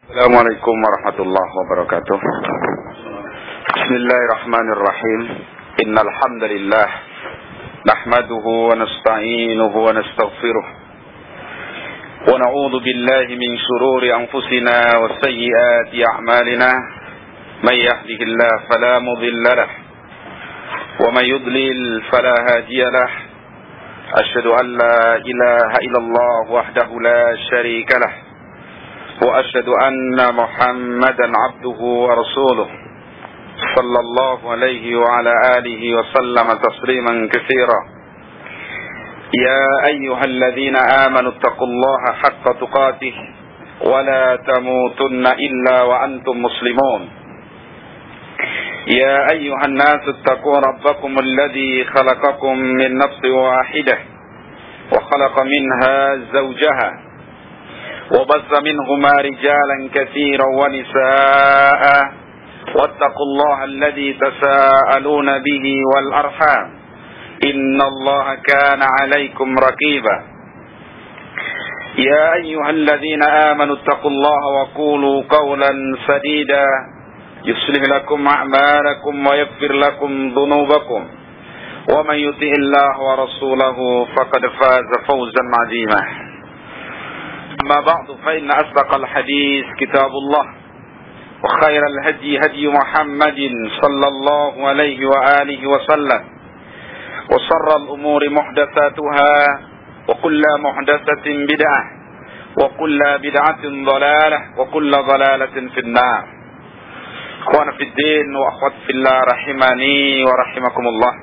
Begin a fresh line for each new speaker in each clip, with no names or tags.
Assalamualaikum warahmatullahi wabarakatuh. Bismillahirrahmanirrahim. Innal hamdalillah nahmaduhu wa nasta'inuhu wa nastaghfiruh. Wa na'udzu billahi min shururi anfusina wa sayyiati a'malina. May yahdihillahu fala mudilla lahu wa may yudlil fala hadiya lahu. Asyhadu an la ilaha illallah wahdahu la syarika lahu. وأشهد أن محمدا عبده ورسوله صلى الله عليه وعلى آله وسلم تسليما كثيرا يا أيها الذين آمنوا اتقوا الله حق تقاته ولا تموتن إلا وأنتم مسلمون يا أيها الناس اتقوا ربكم الذي خلقكم من نفس واحدة وخلق منها زوجها وبث منهما رجالا كثيرا ونساء واتقوا الله الذي تساءلون به والأرحام إن الله كان عليكم رقيبا يا أيها الذين آمنوا اتقوا الله وقولوا قولا سديدا يصلح لكم أعمالكم ويغفر لكم ذنوبكم ومن يطع الله ورسوله فقد فاز فوزا عظيما أما بعد فإن أصدق الحديث كتاب الله وخير الهدي هدي محمد صلى الله عليه وآله وسلم وشر الأمور محدثاتها وكل محدثة بدعة وكل بدعة ضلالة وكل ضلالة في النار. إخوان في الدين وأخوات في الله rahimani wa rahimakumullah.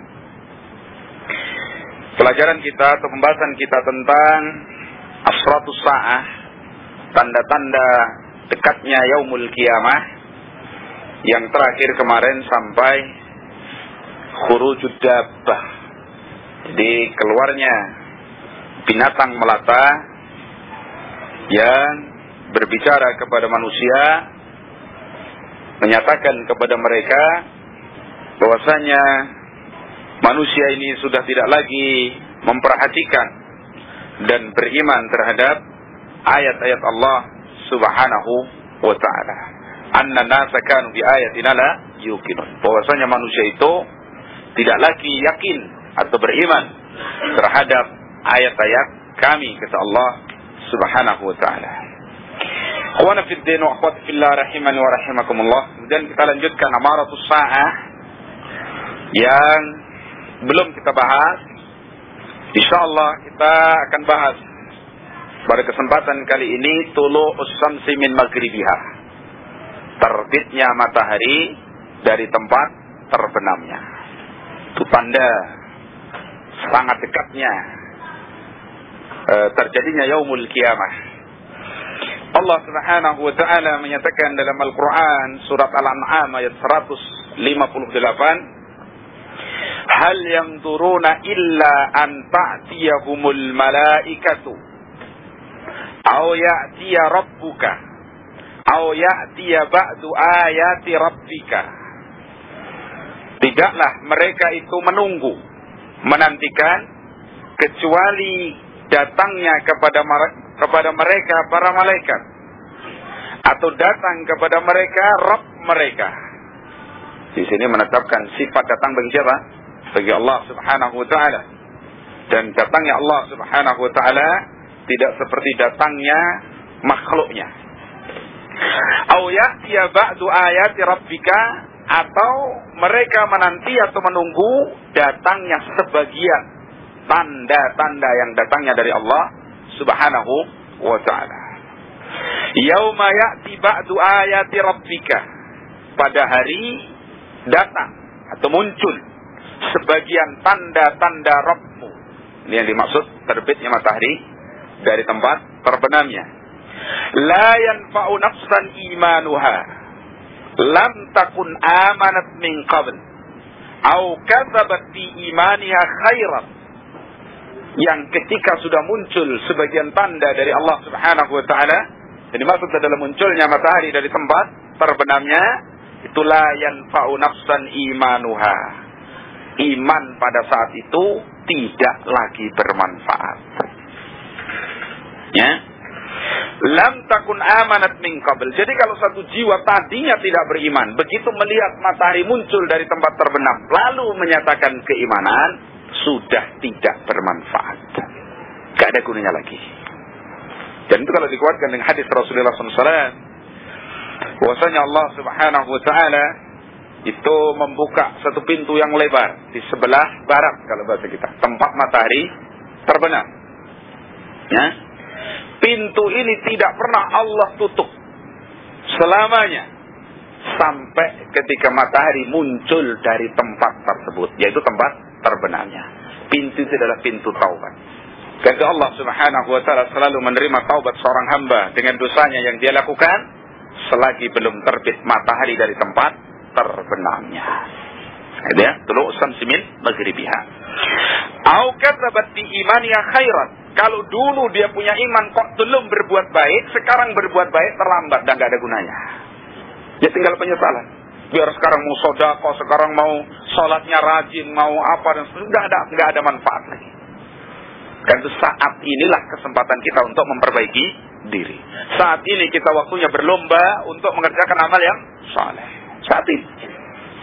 Pelajaran kita atau pembahasan kita tentang Asratus Sa'ah, tanda-tanda dekatnya Yaumul Qiyamah, yang terakhir kemarin sampai khurujud dabbah, jadi keluarnya binatang melata yang berbicara kepada manusia, menyatakan kepada mereka bahwasanya manusia ini sudah tidak lagi memperhatikan dan beriman terhadap ayat-ayat Allah Subhanahu wa ta'ala. Anna nasa kanu bi ayatina la yuqinun. Bahwasanya manusia itu tidak lagi yakin atau beriman terhadap ayat-ayat kami, kata Allah Subhanahu wa ta'ala. Akhwana fid din wa akhwat fillah rahimani wa rahimakumullah. Kemudian kita lanjutkan amaratus sa'ah yang belum kita bahas. InsyaAllah kita akan bahas pada kesempatan kali ini tulu'us syamsi min maghribiha, terbitnya matahari dari tempat terbenamnya. Itu tanda sangat dekatnya terjadinya yaumul qiyamah. Allah Subhanahu wa ta'ala menyatakan dalam Al-Quran surat Al-An'am ayat 158, hal yanzuruna illa an ta'tiyahumul malaikatu aw ya'tiya rabbuka aw ya'tiya ba'du ayati rabbika. Tidaklah mereka itu menunggu, menantikan, kecuali datangnya kepada mereka para malaikat, atau datang kepada mereka Rabb mereka. Di sini menetapkan sifat datang bagi siapa? Bagi Allah Subhanahu wa ta'ala. Dan datangnya Allah Subhanahu wa ta'ala tidak seperti datangnya makhluknya. Au ya'tiya ba'du ayati rabbika, atau mereka menanti atau menunggu datangnya sebagian tanda-tanda yang datangnya dari Allah Subhanahu wa ta'ala. Yauma ya'ti ba'du ayati rabbika, pada hari datang atau muncul sebagian tanda-tanda Rabbmu. Ini yang dimaksud terbitnya matahari dari tempat terbenamnya. La yanfa'u nafsan imanuha lam takun amanat min qabl au kasabat fi imaniha khairan. Yang ketika sudah muncul sebagian tanda dari Allah Subhanahu wa ta'ala, yang dimaksud adalah munculnya matahari dari tempat terbenamnya, itulah yanfa'u nafsan imanuha. Iman pada saat itu tidak lagi bermanfaat. Ya. lam takun amanat min qabl. Jadi kalau satu jiwa tadinya tidak beriman, begitu melihat matahari muncul dari tempat terbenam, lalu menyatakan keimanan, sudah tidak bermanfaat. Gak ada gunanya lagi. Dan itu kalau dikuatkan dengan hadis Rasulullah SAW, bahwasanya Allah Subhanahu wa Ta'ala itu membuka satu pintu yang lebar di sebelah barat, kalau bahasa kita, tempat matahari terbenam. Ya. Pintu ini tidak pernah Allah tutup selamanya sampai ketika matahari muncul dari tempat tersebut, yaitu tempat terbenamnya. Pintu itu adalah pintu taubat. Karena Allah Subhanahu wa Ta'ala selalu menerima taubat seorang hamba dengan dosanya yang dia lakukan selagi belum terbit matahari dari tempat terbenamnya. Ya, tulu'us syamsi min maghribiha. Au kadzabat bi imaniha khairan. Kalau dulu dia punya iman kok belum berbuat baik, sekarang berbuat baik terlambat dan enggak ada gunanya. Ya tinggal penyesalan. Biar sekarang mau sedekah, sekarang mau salatnya rajin, mau apa dan sudah enggak ada manfaat lagi. Kan itu saat inilah kesempatan kita untuk memperbaiki diri. Saat ini kita waktunya berlomba untuk mengerjakan amal yang saleh. Saat ini.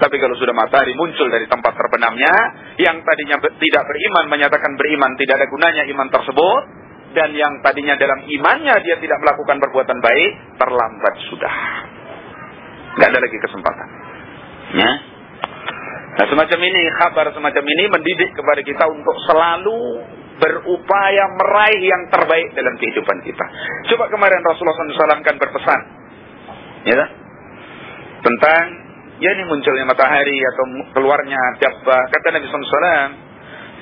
Tapi kalau sudah matahari muncul dari tempat terbenamnya, yang tadinya tidak beriman menyatakan beriman, tidak ada gunanya iman tersebut, dan yang tadinya dalam imannya dia tidak melakukan perbuatan baik, terlambat sudah. Tidak ada lagi kesempatan. Ya. Nah, semacam ini, kabar semacam ini mendidik kepada kita untuk selalu berupaya meraih yang terbaik dalam kehidupan kita. Coba kemarin Rasulullah SAW kan berpesan, ya, tentang ya ini munculnya matahari atau keluarnya dabbah. Kata Nabi SAW,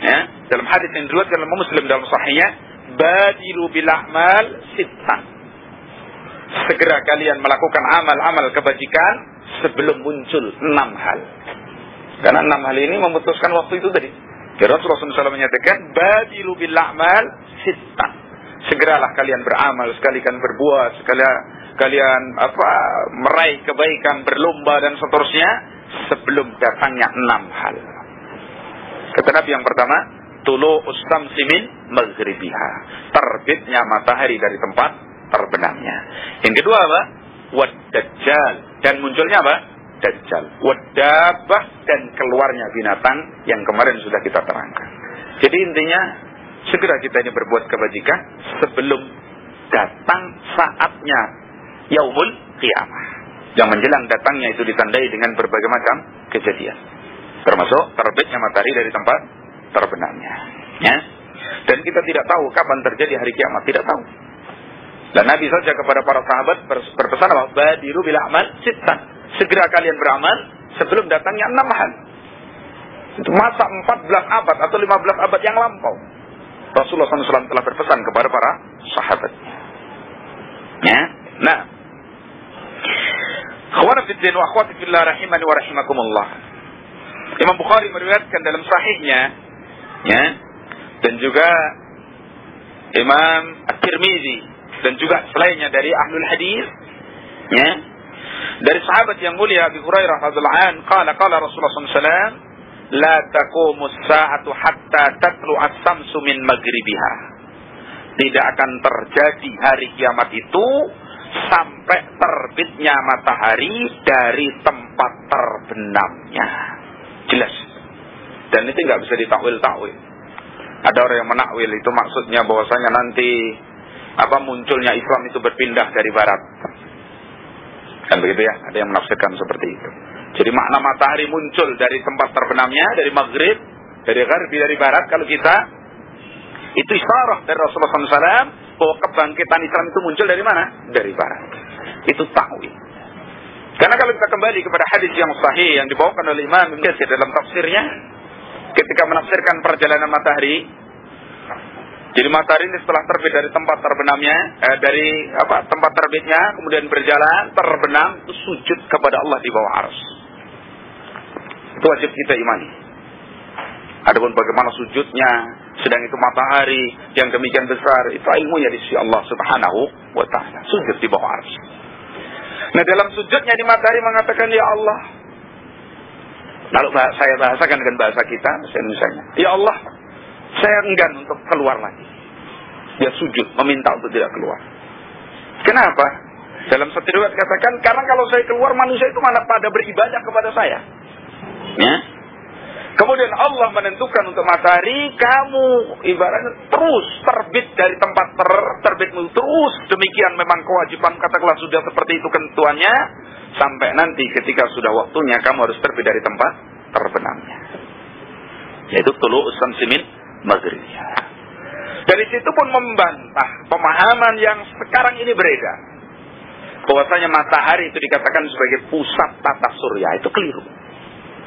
ya, dalam hadis yang diriwayatkan oleh Muslim dalam sahihnya, badiru bil a'mal sittan. Segera kalian melakukan amal-amal kebajikan sebelum muncul 6 hal. Karena 6 hal ini memutuskan waktu itu tadi. Jadi Rasulullah SAW menyatakan, badiru bil a'mal sittan. Segeralah kalian beramal, sekali kalian berbuat, sekali kalian meraih kebaikan, berlomba dan seterusnya sebelum datangnya 6 hal. Kata Nabi yang pertama, tulu'us syamsi min maghribiha. Terbitnya matahari dari tempat terbenamnya. Yang kedua apa? Wad-dajjal. Dan munculnya apa? Dajjal, wadabah, dan keluarnya binatang yang kemarin sudah kita terangkan. Jadi intinya segera kita ini berbuat kebajikan sebelum datang saatnya yaumul qiyamah. Yang menjelang datangnya itu ditandai dengan berbagai macam kejadian, termasuk terbitnya matahari dari tempat terbenamnya. Ya. Dan kita tidak tahu kapan terjadi hari kiamat, tidak tahu. Dan Nabi saja kepada para sahabat berpesan bahwa badiru bil a'mal sittan. Segera kalian beramal sebelum datangnya 6 hal. Itu masa 14 abad atau 15 abad yang lampau. Rasulullah SAW telah berpesan kepada para sahabatnya. Ya. Nah, Akhwana fiddin wa akhwati fillah rahimani wa rahimakumullah. Imam Bukhari meriwayatkan dalam sahihnya, ya, dan juga Imam At-Tirmizi dan juga selainnya dari ahlul hadis, ya, dari sahabat yang mulia Abu Hurairah radhiyallahu anhu, qala Rasulullah SAW, la taqumu as-sa'atu hatta tatlu'a as-samsu min maghribiha. Tidak akan terjadi hari kiamat itu sampai terbitnya matahari dari tempat terbenamnya. Jelas. Dan itu nggak bisa ditakwil-takwil. Ada orang yang menakwil itu maksudnya bahwasanya nanti munculnya Islam itu berpindah dari barat. Kan begitu ya, ada yang menafsirkan seperti itu. Jadi makna matahari muncul dari tempat terbenamnya, dari maghrib, dari gharbi, dari barat. Kalau kita, itu isyarat dari Rasulullah SAW bahwa kebangkitan Islam itu muncul dari mana? Dari barat. Itu takwil. Karena kalau kita kembali kepada hadis yang sahih yang dibawakan oleh Imam Ibnu Katsir dalam tafsirnya, ketika menafsirkan perjalanan matahari, jadi matahari ini setelah terbit dari tempat terbenamnya, dari tempat terbitnya, kemudian berjalan, terbenam, itu sujud kepada Allah di bawah arsy. Itu wajib kita imani. Adapun bagaimana sujudnya, sedang itu matahari yang demikian besar, itu ilmunya di sisi Allah Subhanahu wa Ta'ala. Sujud di bawah arsy. Nah, dalam sujudnya di matahari mengatakan, ya Allah. Lalu saya bahasakan dengan bahasa kita, misalnya, ya Allah, saya enggan untuk keluar lagi. Dia sujud, meminta untuk tidak keluar. Kenapa? Dalam satu riwayat katakan, karena kalau saya keluar manusia itu malah pada beribadah kepada saya. Ya. Kemudian Allah menentukan untuk matahari, kamu ibaratnya terus terbit dari tempat terbitmu terus. Demikian memang kewajiban, katakanlah sudah seperti itu ketentuannya. Sampai nanti ketika sudah waktunya, kamu harus terbit dari tempat terbenamnya. Yaitu tulu'us syamsi min maghribiha. Dari situ pun membantah pemahaman yang sekarang ini beredar. Bahwasanya matahari itu dikatakan sebagai pusat tata surya. Itu keliru.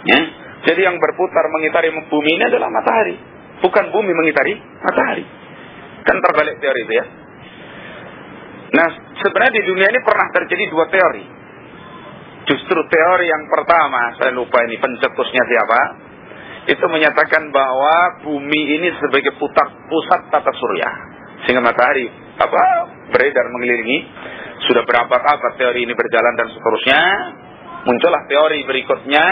Ya. Jadi yang berputar mengitari bumi ini adalah matahari. Bukan bumi mengitari matahari. Kan terbalik teori itu ya. Nah, sebenarnya di dunia ini pernah terjadi dua teori. Justru teori yang pertama, saya lupa ini pencetusnya siapa, itu menyatakan bahwa bumi ini sebagai pusat tata surya. Sehingga matahari beredar mengelilingi. Sudah berabad-abad teori ini berjalan dan seterusnya. Muncullah teori berikutnya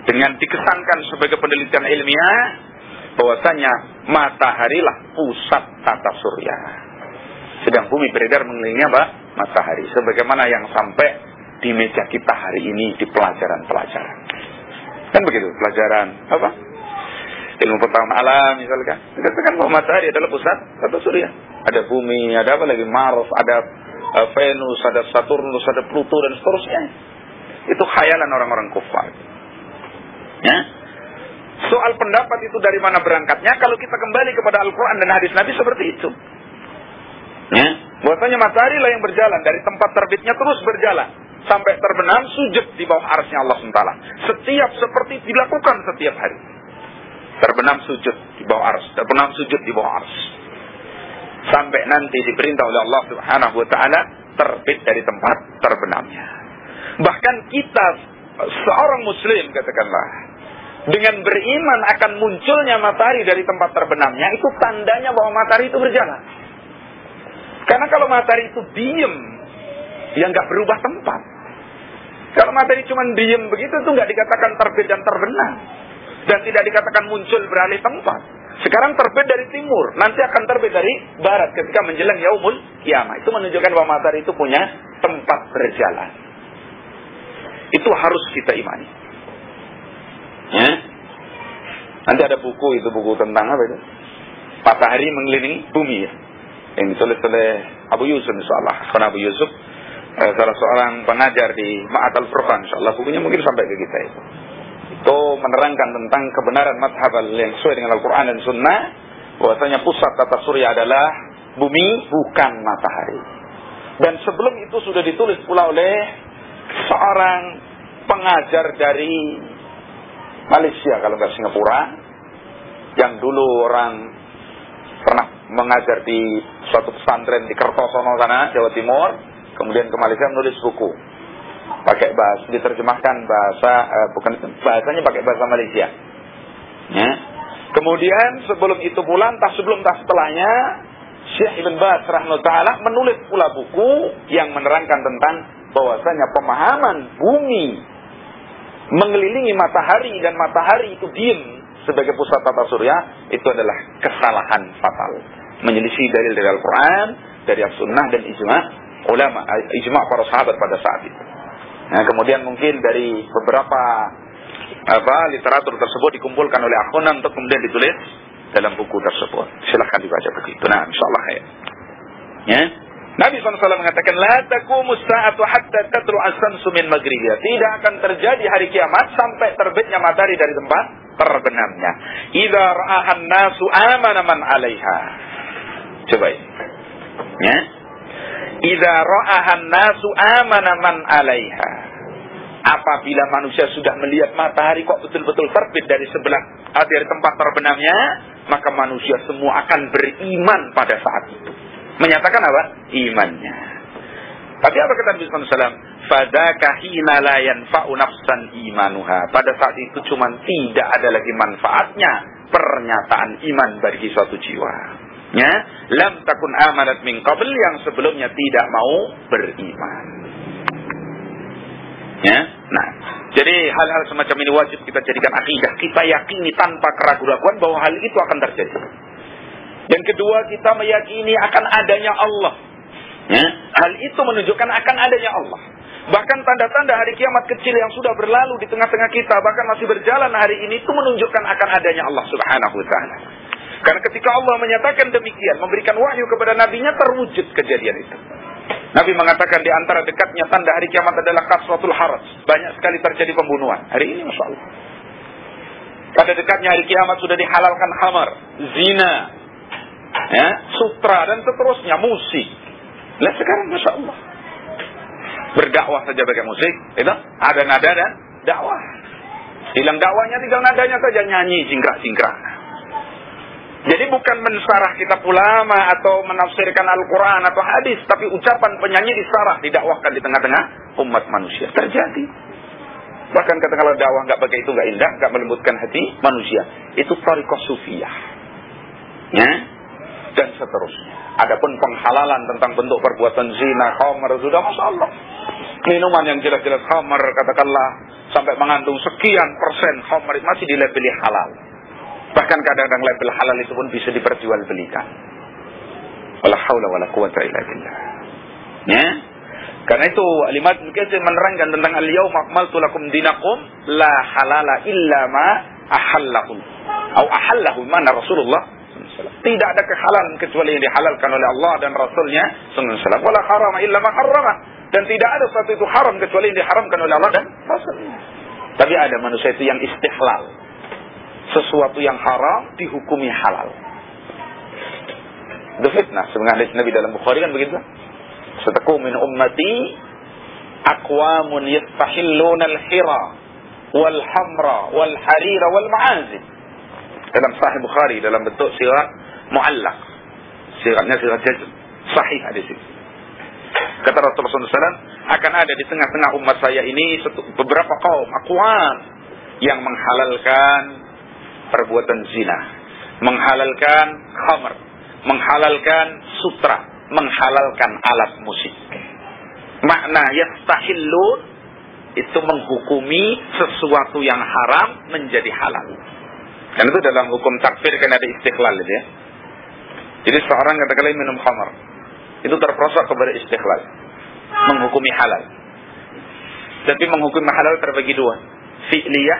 dengan dikesankan sebagai penelitian ilmiah bahwasanya mataharilah pusat tata surya. Sedang bumi beredar mengelilingi matahari. Sebagaimana yang sampai di meja kita hari ini di pelajaran-pelajaran. Kan begitu, pelajaran ilmu pengetahuan alam misalkan. Dikatakan bahwa matahari adalah pusat tata surya. Ada bumi, ada apa lagi, Mars, ada Venus, ada Saturnus, ada Pluto dan seterusnya. Itu khayalan orang-orang kufar. Ya. Soal pendapat itu dari mana berangkatnya? Kalau kita kembali kepada Al-Quran dan hadis Nabi seperti itu. Ya. Bahwasanya matahari lah yang berjalan dari tempat terbitnya terus berjalan sampai terbenam sujud di bawah arsy-Nya Allah SWT. Setiap seperti dilakukan setiap hari. Terbenam sujud di bawah arsy, terbenam sujud di bawah arsy. Sampai nanti diperintah oleh Allah Subhanahu wa taala terbit dari tempat terbenamnya. Bahkan kita seorang muslim katakanlah dengan beriman akan munculnya matahari dari tempat terbenamnya, itu tandanya bahwa matahari itu berjalan. Karena kalau matahari itu diem, ya nggak berubah tempat. Kalau matahari cuma diem begitu, itu nggak dikatakan terbit dan terbenam, dan tidak dikatakan muncul beralih tempat. Sekarang terbit dari timur, nanti akan terbit dari barat ketika menjelang yaumul kiamah. Itu menunjukkan bahwa matahari itu punya tempat berjalan. Itu harus kita imani. Ya. Nanti ada buku, itu buku tentang apa itu? Matahari mengelilingi bumi ya. Yang ditulis oleh Abu Yusuf insyaallah. Karena Abu Yusuf salah seorang pengajar di Ma'at Al-Furqan insyaallah. Bukunya mungkin sampai ke kita itu. Itu menerangkan tentang kebenaran mazhab yang sesuai dengan Al-Quran dan Sunnah, bahwasanya pusat tata surya adalah bumi, bukan matahari. Dan sebelum itu sudah ditulis pula oleh seorang pengajar dari Malaysia, kalau nggak Singapura, yang dulu orang pernah mengajar di suatu pesantren di Kertosono sana, Jawa Timur, kemudian ke Malaysia menulis buku. Pakai bahasa, diterjemahkan bahasanya pakai bahasa Malaysia. Ya. Kemudian sebelum itu pula, entah sebelum entah setelahnya, Syekh Ibn Baz rahimahullah ta'ala menulis pula buku yang menerangkan tentang bahwasanya pemahaman bumi mengelilingi matahari dan matahari itu diem sebagai pusat tata surya, itu adalah kesalahan fatal. Menyelisih dalil dari Al-Quran, dari As-Sunnah dan ijma' ulama, ijma' para sahabat pada saat itu. Nah, kemudian mungkin dari beberapa literatur tersebut dikumpulkan oleh akhuna untuk kemudian ditulis dalam buku tersebut. Silahkan dibaca begitu. Nah, insyaallah ya. Ya. Nabi SAW mengatakan, la taqumus sa'atu hatta tatlu as-samsu min maghribiha. Tidak akan terjadi hari kiamat sampai terbitnya matahari dari tempat terbenamnya. Idza ra'ahan nasu amana man 'alaiha. Coba ini. Ya. Idza ra'ahan nasu amana man 'alaiha. Apabila manusia sudah melihat matahari kok betul-betul terbit dari dari tempat terbenamnya, maka manusia semua akan beriman pada saat itu. Menyatakan apa? Imannya. Tapi apa kata Nabi SAW? Fadzaka hina la yanfa'u nafsan imanuha. Pada saat itu cuma tidak ada lagi manfaatnya pernyataan iman bagi suatu jiwa. Ya, lam takun amanat min qabl, yang sebelumnya tidak mau beriman. Ya, nah, jadi hal-hal semacam ini wajib kita jadikan akidah. Kita yakini tanpa keraguan-raguan bahwa hal itu akan terjadi. Yang kedua, kita meyakini akan adanya Allah. Ya, hal itu menunjukkan akan adanya Allah. Bahkan tanda-tanda hari kiamat kecil yang sudah berlalu di tengah-tengah kita, bahkan masih berjalan hari ini, itu menunjukkan akan adanya Allah Subhanahu wa ta'ala. Karena ketika Allah menyatakan demikian, memberikan wahyu kepada nabinya, terwujud kejadian itu. Nabi mengatakan di antara dekatnya tanda hari kiamat adalah kasratul haraj. Banyak sekali terjadi pembunuhan. Hari ini Masya Allah. Pada dekatnya hari kiamat sudah dihalalkan khamar, zina, ya, sutra dan seterusnya, musik. Lihat sekarang Masya Allah. Berdakwah saja pakai musik, itu ada nada dan dakwah. Hilang dakwahnya, tinggal nadanya saja, nyanyi singkrak-singkrak. Jadi bukan mensarah kitab ulama atau menafsirkan Al-Quran atau hadis, tapi ucapan penyanyi disarah, didakwahkan di tengah-tengah umat manusia. Terjadi. Bahkan katakanlah dakwah nggak pakai itu nggak indah, nggak melembutkan hati manusia. Itu thariqah sufiyah, ya, dan seterusnya. Adapun penghalalan tentang bentuk perbuatan zina, khamar, sudah Masya Allah. Minuman yang jelas-jelas khamar, katakanlah sampai mengandung sekian persen khamar, masih dilabeli halal. Bahkan kadang-kadang label halal itu pun bisa diperjualbelikan. Wala haula wala quwata illa billah. Ya. Karena itu Al-Imam Ibnu Katsir menerangkan tentang al-yauma akmaltu lakum dinakum la halala illa ma ahallahu. Atau ahallahu mana Rasulullah. Tidak ada kehalalan kecuali yang dihalalkan oleh Allah dan Rasulnya SAW. Wala harama illa ma harrama. Dan tidak ada sesuatu itu haram kecuali yang diharamkan oleh Allah dan Rasulnya. Tapi ada manusia itu yang istihlal. Sesuatu yang haram dihukumi halal. Itu fitnah. Sebenarnya hadis Nabi dalam Bukhari kan begitu. Satakum min ummati aqwamun yastahilluna al-hira wal hamra wal harira wal ma'azib. Dalam Sahih Bukhari dalam bentuk sirat muallaq. Siratnya sirat jazm. Sahih hadis itu. Kata Rasulullah SAW, akan ada di tengah-tengah umat saya ini beberapa kaum aqwam yang menghalalkan perbuatan zina, menghalalkan khamr, menghalalkan sutra, menghalalkan alat musik. Makna yastahillun itu menghukumi sesuatu yang haram menjadi halal. Dan itu dalam hukum takfir kan ada istighlal itu ya. Jadi seorang katakanlah minum khamr, itu terprosok kepada istighlal, menghukumi halal. Tapi menghukumi halal terbagi dua, fi'liyah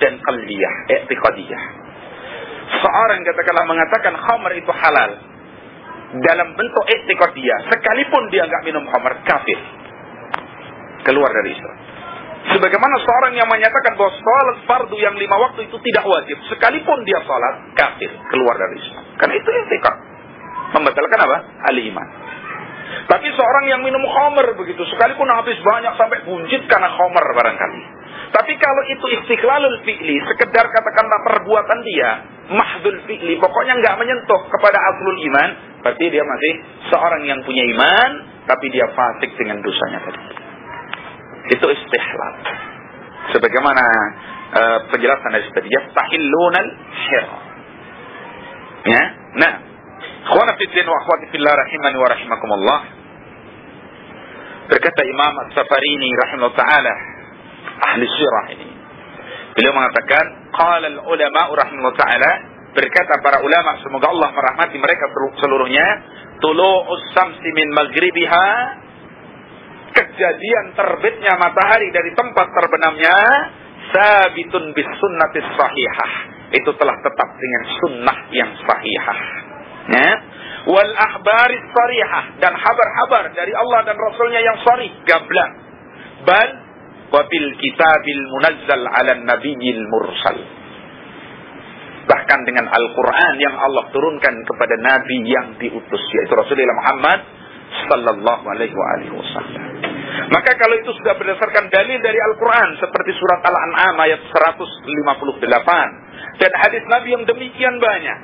dan qalbiyah, i'tiqadiyah. Seorang katakanlah mengatakan khamr itu halal dalam bentuk i'tiqadiyah, sekalipun dia enggak minum khamr, kafir, keluar dari Islam. Sebagaimana seorang yang menyatakan bahwa salat fardu yang 5 waktu itu tidak wajib, sekalipun dia salat, kafir, keluar dari Islam. Karena itu i'tiqad, membatalkan apa? Al-iman. Tapi seorang yang minum khamr begitu, sekalipun habis banyak sampai buncit karena khamr barangkali. Tapi kalau itu istiqlalul fi'li, sekedar katakanlah perbuatan dia, mahdul fi'li, pokoknya nggak menyentuh kepada aslul iman, berarti dia masih seorang yang punya iman, tapi dia fasik dengan dosanya tadi. Itu istihlal. Sebagaimana penjelasan dari tadi, yastahillunal hira. Ya, nah, ikhwana fiddin wa akhwati fillah rahimani wa rahimakumullah. Berkata Imam As-Safarini rahimahullah ta'ala, ahli sirah ini, beliau mengatakan qala al-ulama rahimahullah ta'ala, berkata para ulama semoga Allah merahmati mereka seluruhnya, tulu'us samsi min maghribiha, kejadian terbitnya matahari dari tempat terbenamnya, sabitun bis sunnatis sahihah, itu telah tetap dengan sunnah yang sahihah, ya, wal akhbaris sarihah, dan kabar-kabar dari Allah dan Rasulnya yang sharih, gamblang, bal wabil kitabil munazzal ala nabiyil mursal, bahkan dengan Al-Quran yang Allah turunkan kepada Nabi yang diutus, yaitu Rasulullah Muhammad sallallahu alaihi wasallam. Maka kalau itu sudah berdasarkan dalil dari Al-Quran seperti surat Al-An'am ayat 158 dan hadis Nabi yang demikian banyak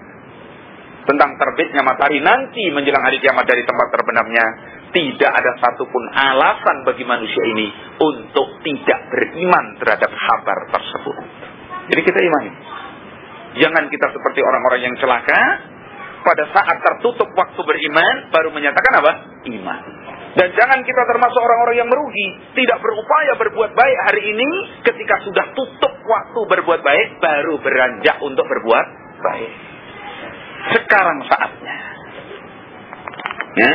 tentang terbitnya matahari nanti menjelang hari kiamat dari tempat terbenamnya, tidak ada satupun alasan bagi manusia ini untuk tidak beriman terhadap kabar tersebut. Jadi kita imani. Jangan kita seperti orang-orang yang celaka, pada saat tertutup waktu beriman baru menyatakan apa? Iman. Dan jangan kita termasuk orang-orang yang merugi, tidak berupaya berbuat baik hari ini, ketika sudah tutup waktu berbuat baik baru beranjak untuk berbuat baik. Sekarang saatnya. Ya.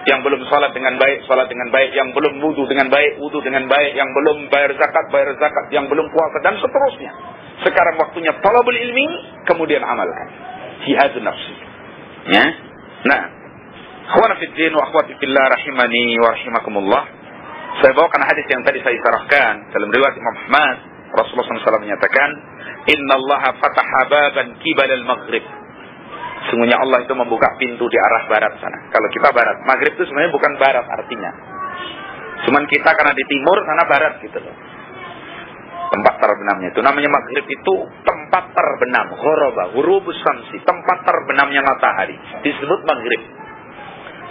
Yang belum sholat dengan baik, sholat dengan baik. Yang belum wudu dengan baik, wudu dengan baik. Yang belum bayar zakat. Yang belum puasa, dan seterusnya. Sekarang waktunya talabul ilmi, kemudian amalkan. Jihadun nafsi. Ya. Nah, akhwana fiddin wa akhwati fillah rahimani wa rahimakumullah. Saya bawakan hadis yang tadi saya sarahkan dalam riwayat Imam Ahmad. Rasulullah SAW menyatakan, Innallaha fataha baban qibal al-maghrib. Sungguhnya Allah itu membuka pintu di arah barat sana. Kalau kita barat, maghrib itu sebenarnya bukan barat artinya. Cuman kita karena di timur, sana barat gitu loh. Tempat terbenamnya itu namanya maghrib, itu tempat terbenam. Ghoroba, ghurubus syamsi, tempat terbenamnya matahari, disebut maghrib.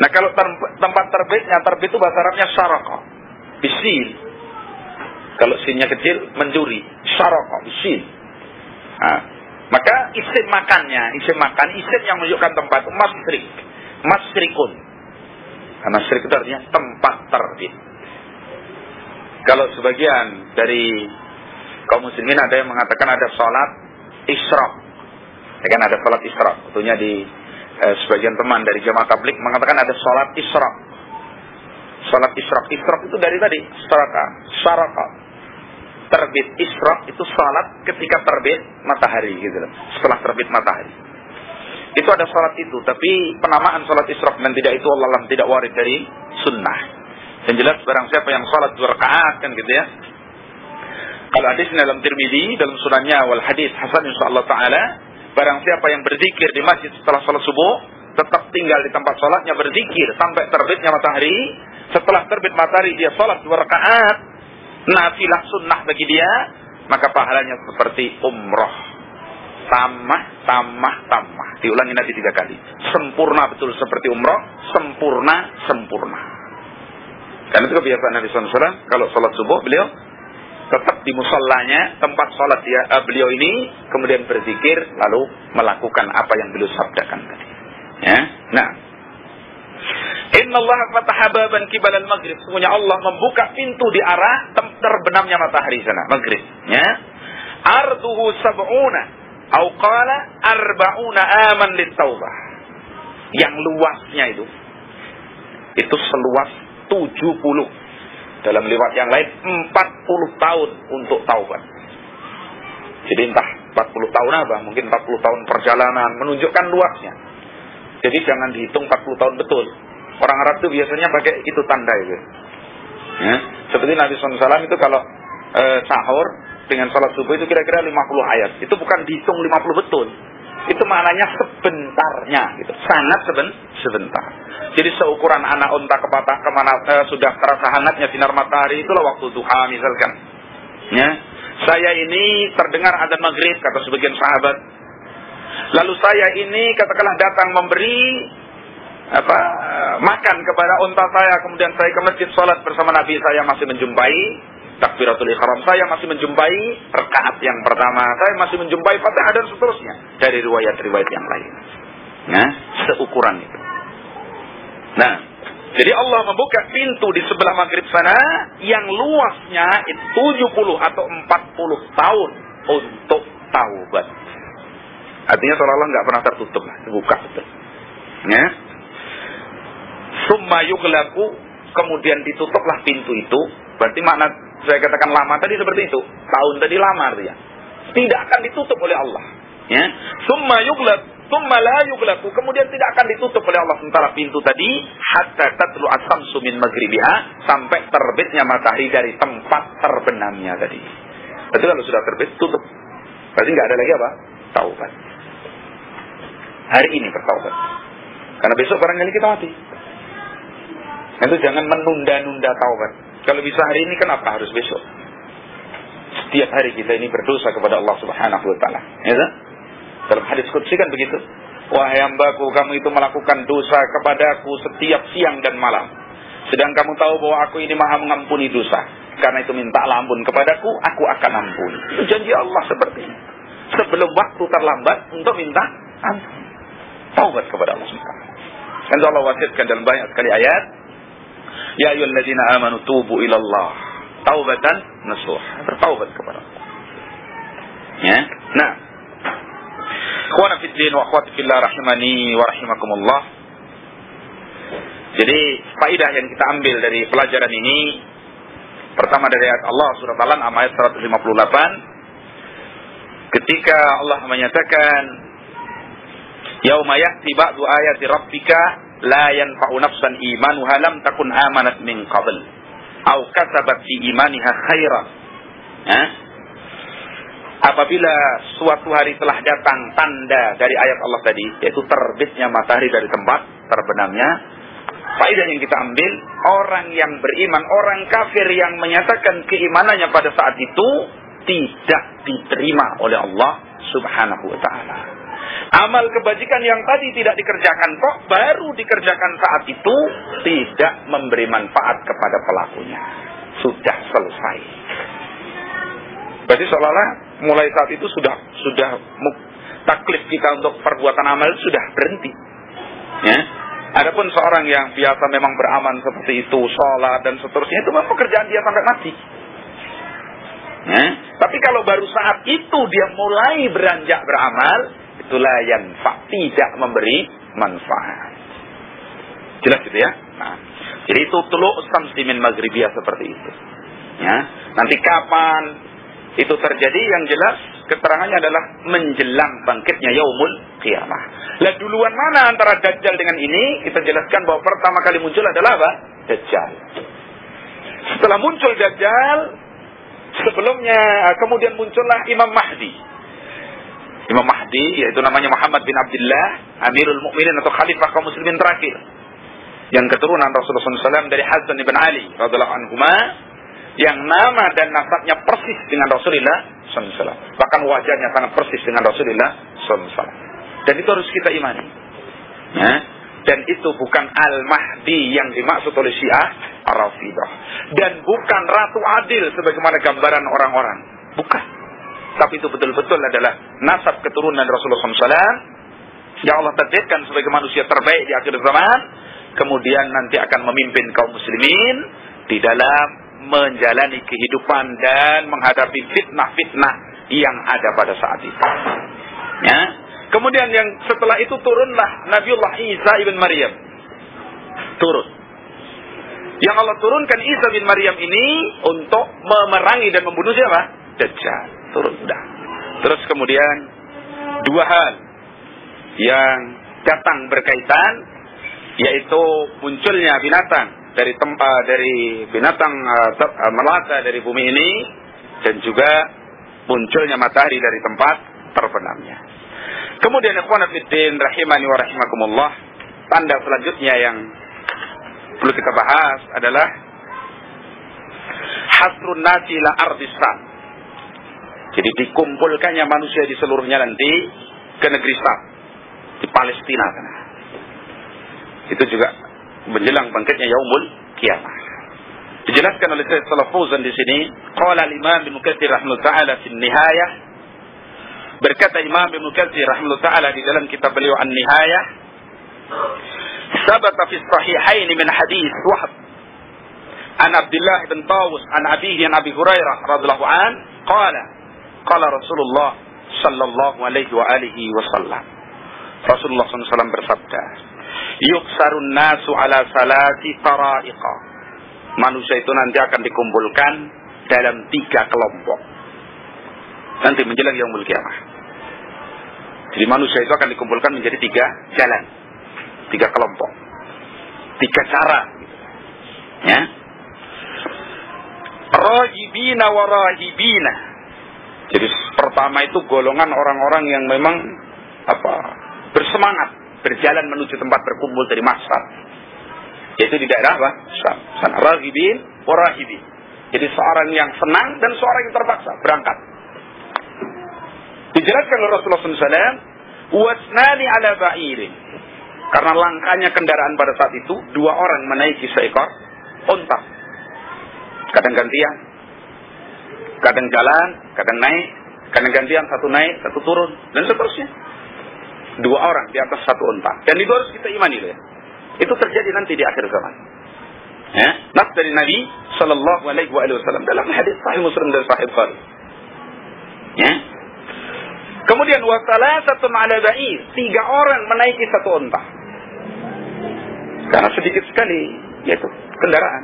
Nah kalau tempat terbitnya, terbit itu bahasa Arabnya syaraqa, bisin. Kalau sinnya kecil, mencuri, syaraqa, bisin. Nah, maka isim makannya, isim yang menunjukkan tempat, masrikun. Karena masrik itu artinya tempat terbit. Kalau sebagian dari kaum muslimin ada yang mengatakan ada sholat isyraq, ya kan, ada sholat isyraq. Tentunya di sebagian teman dari jamaah tabligh mengatakan ada sholat isyraq. Sholat isyraq itu dari tadi syaraqa, terbit. Isyraq itu sholat ketika terbit matahari gitu loh. Setelah terbit matahari itu ada sholat itu, tapi penamaan sholat isyraq dan tidak itu Allah tidak warid dari sunnah. Dan jelas barang siapa yang sholat 2 rakaat kan gitu ya. Kalau hadis dalam Tirmidzi, dalam sunannya, wal hadis hasan insyaallah taala, barang siapa yang berzikir di masjid setelah sholat subuh, tetap tinggal di tempat sholatnya berzikir sampai terbitnya matahari. Setelah terbit matahari dia sholat 2 rakaat, nafilah sunnah bagi dia, maka pahalanya seperti umroh. Tamah. Diulangi nanti 3 kali. Sempurna betul seperti umroh, sempurna. Karena itu kebiasaan Nabi SAW, kalau sholat subuh beliau tetap di musallanya, tempat sholat beliau ini, kemudian berzikir, lalu melakukan apa yang beliau sabdakan tadi. Ya. Nah, Innallaha fataha baban qibal al-maghrib. Sesungguhnya Allah membuka pintu di arah terbenamnya matahari sana, maghrib. Ya. Arduhu sab'una, au qala arba'una aman lit-taubah. Yang luasnya itu seluas 70. Dalam lewat yang lain 40 tahun untuk taubat. Jadi entah 40 tahun apa, mungkin 40 tahun perjalanan, menunjukkan luasnya. Jadi jangan dihitung 40 tahun betul. Orang Arab itu biasanya pakai itu tanda itu. Ya, seperti Nabi SAW itu kalau sahur dengan salat subuh itu kira-kira 50 ayat. Itu bukan dihitung 50 betul. Itu maknanya sebentarnya gitu. Sangat sebentar. Jadi seukuran anak unta kemana sudah terasa hangatnya sinar matahari, itulah waktu duha misalkan. Ya. Saya ini terdengar adzan maghrib kata sebagian sahabat. Lalu saya ini katakanlah datang memberi makan kepada unta saya, kemudian saya ke masjid salat bersama Nabi, saya masih menjumpai takbiratul ihram, saya masih menjumpai rakaat yang pertama, saya masih menjumpai Fatihah dan seterusnya dari riwayat-riwayat yang lain. Nah, seukuran itu. Nah, jadi Allah membuka pintu di sebelah maghrib sana yang luasnya itu 70 atau 40 tahun untuk taubat. Artinya seolah-olah nggak pernah tertutup, dibuka betul. Ya. Summa yughlaqu, kemudian ditutuplah pintu itu. Berarti makna saya katakan lama tadi seperti itu. Tahun tadi lama artinya. Tidak akan ditutup oleh Allah. Ya. Summa yughlaq, summa la yughlaqu, kemudian tidak akan ditutup oleh Allah sementara pintu tadi hatta tatlu as-samsu min maghribiha, sampai terbitnya matahari dari tempat terbenamnya tadi. Berarti kalau sudah terbit tutup. Berarti enggak ada lagi apa? Taubat. Hari ini bertaubat. Karena besok barangkali kita mati. Itu jangan menunda-nunda taubat. Kalau bisa hari ini, kenapa harus besok? Setiap hari kita ini berdosa kepada Allah Subhanahu wa taala. Ya kan? Dalam hadis qudsi kan begitu. Wahai hambaku, kamu itu melakukan dosa kepadaku setiap siang dan malam. Sedang kamu tahu bahwa aku ini Maha mengampuni dosa. Karena itu mintalah ampun kepadaku, aku akan ampuni. Itu janji Allah seperti ini. Sebelum waktu terlambat untuk minta ampun. Taubat kepada Allah Subhanahu wa taala. Dan Allah wasiatkan dalam banyak sekali ayat. Ya ayyuhalladzina amanu tubu ilallah taubatan nasuh. Bertaubat kepada Allah. Ya. Nah, ikhwana fid din wa akhwati fillah rahimani wa rahimakumullah. Jadi faidah yang kita ambil dari pelajaran ini, pertama dari ayat Allah surah Al-An'am ayat 158, ketika Allah menyatakan yauma ya'ti ba'du ayati rabbika la yanfa'u nafsan imanuha lam takun amanat min qabl aw kasabat fi imaniha khairan. Apabila suatu hari telah datang tanda dari ayat Allah tadi, yaitu terbitnya matahari dari tempat terbenamnya, faedah yang kita ambil, orang yang beriman, orang kafir yang menyatakan keimanannya pada saat itu tidak diterima oleh Allah Subhanahu wa ta'ala. Amal kebajikan yang tadi tidak dikerjakan kok, baru dikerjakan saat itu, tidak memberi manfaat kepada pelakunya. Sudah selesai. Berarti seolah-olah mulai saat itu sudah taklif kita untuk perbuatan amal sudah berhenti. Ya. Adapun seorang yang biasa memang beramal seperti itu, sholat dan seterusnya, itu memang pekerjaan dia sampai mati. Ya. Tapi kalau baru saat itu dia mulai beranjak beramal, itulah yanfa, tidak memberi manfaat. Jelas gitu ya? Nah, jadi itu tulu'u syamsi min maghribiyah seperti itu. Ya. Nanti kapan itu terjadi, yang jelas keterangannya adalah menjelang bangkitnya yaumul qiyamah. Lah duluan mana antara Dajjal dengan ini? Kita jelaskan bahwa pertama kali muncul adalah apa? Dajjal. Setelah muncul Dajjal, sebelumnya kemudian muncullah Imam Mahdi. Imam Mahdi yaitu namanya Muhammad bin Abdullah, Amirul Mukminin atau Khalifah kaum muslimin terakhir, yang keturunan Rasulullah SAW dari Hasan bin Ali radhiyallahu anhuma, yang nama dan nasabnya persis dengan Rasulullah SAW. Bahkan wajahnya sangat persis dengan Rasulullah SAW. Dan itu harus kita imani. Ya? Dan itu bukan Al-Mahdi yang dimaksud oleh Syiah Ar-Rafidah. Dan bukan Ratu Adil sebagaimana gambaran orang-orang. Bukan. Tapi itu betul-betul adalah nasab keturunan Rasulullah SAW yang Allah takdirkan sebagai manusia terbaik di akhir zaman. Kemudian nanti akan memimpin kaum muslimin di dalam menjalani kehidupan dan menghadapi fitnah-fitnah yang ada pada saat itu. Ya. Kemudian yang setelah itu turunlah Nabiullah Isa ibn Maryam. Turun. Yang Allah turunkan Isa bin Maryam ini untuk memerangi dan membunuh siapa? Dajjal. Turun dah. Terus kemudian dua hal yang datang berkaitan, yaitu munculnya binatang dari binatang melata dari bumi ini, dan juga munculnya matahari dari tempat terbenamnya. Kemudian ikhwan fillah rahimani wa rahimakumullah, tanda selanjutnya yang perlu kita bahas adalah hasrun nasi la ardistan. Jadi dikumpulkannya manusia di seluruhnya nanti ke negeri Syam, di Palestina sana. Itu juga menjelang bangkitnya yaumul qiyamah. Dijelaskan oleh Syekh Shalih Fauzan di sini, qala al-Imam Ibnu Katsir rahimahullah taala fi nihayah, berkata Imam Ibnu Katsir rahimahullah taala di dalam kitab beliau An-Nihayah, sabata fi sahihain min hadis Wahb an Abdullah bin Tawus an abihi an Abi Hurairah radhiyallahu an qala Rasulullah sallallahu alaihi wa alihi wasallam, Rasulullah SAW bersabda, yuksarun nasu ala salati tara'iqa, manusia itu nanti akan dikumpulkan dalam 3 kelompok nanti menjelang yaumul qiyamah. Jadi manusia itu akan dikumpulkan menjadi 3 jalan, 3 kelompok, 3 cara, ya. Rahibina wa rahibina. Jadi pertama itu golongan orang-orang yang memang bersemangat berjalan menuju tempat berkumpul dari mahsyar, yaitu di daerah apa? Sana. Rahibin wa rahibin. Jadi seorang yang senang dan seorang yang terpaksa berangkat. Dijelaskan oleh Rasulullah SAW, wasnani ala ba'irin. Karena langkahnya kendaraan pada saat itu, 2 orang menaiki seekor unta. Kadang gantian, kadang jalan, kadang naik, kadang gantian, satu naik, satu turun, dan seterusnya. 2 orang di atas 1 unta. Dan itu harus kita imani loh ya. Itu terjadi nanti di akhir zaman. Ya, nas dari Nabi sallallahu alaihi wasallam dalam hadis sahih Muslim dan sahih Bukhari. Ya. Kemudian wasalasatun ala ba'ir, 3 orang menaiki 1 unta. Karena sedikit sekali, yaitu kendaraan.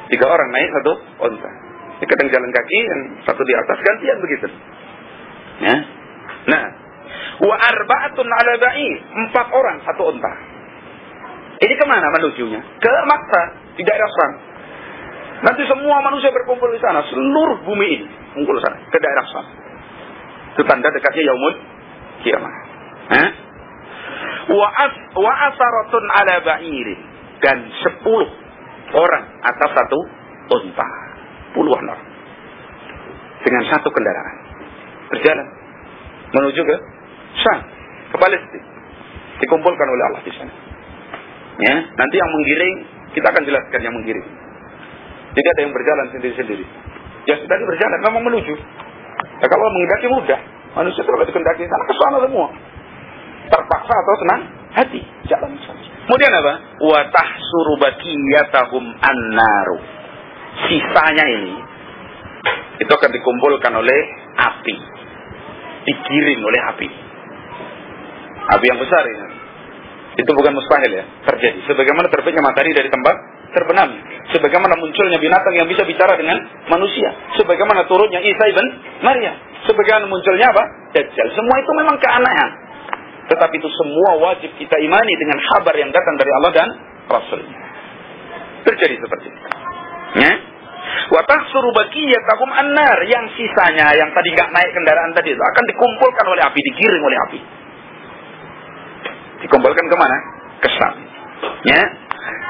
3 orang naik 1 unta. Ini kadang jalan kaki, yang satu di atas, gantian begitu. Ya. Nah, wa arba'atun ala ba'ir, 4 orang 1 unta. Ini kemana menujunya? Ke Makkah, di daerah Syam. Nanti semua manusia berkumpul di sana, seluruh bumi ini kumpul sana, ke daerah Syam. Itu tanda dekatnya yaumul kiamah. Wa asaratun ala ba'irin, dan 10 orang atas 1 unta. Puluhan orang dengan 1 kendaraan berjalan menuju ke Syam, ke Palestina, dikumpulkan oleh Allah di sana. Ya, nanti yang menggiring kita akan jelaskan yang menggiring. Jadi ada yang berjalan sendiri-sendiri. Ya sudah berjalan memang menuju. Ya, kalau menghendaki mudah, manusia kalau dikendaki sana ke sana semua. Terpaksa atau senang hati jalan sana. Kemudian apa? Wa tahsuru baqiyatahum an-naru. Sisanya ini itu akan dikumpulkan oleh api, digiring oleh api. Api yang besar ini. Itu bukan mustahil ya, terjadi. Sebagaimana terbitnya matahari dari tempat terbenam, sebagaimana munculnya binatang yang bisa bicara dengan manusia, sebagaimana turunnya Isa ibn Maryam, sebagaimana munculnya apa? Dajjal. Semua itu memang keanehan. Tetapi itu semua wajib kita imani dengan kabar yang datang dari Allah dan Rasulnya. Terjadi seperti itu. Ya. Wa tahsuru baqiyatahum an-nar, yang sisanya yang tadi enggak naik kendaraan tadi itu akan dikumpulkan oleh api, digiring oleh api. Dikumpulkan kemana? Ke Syam. Ya.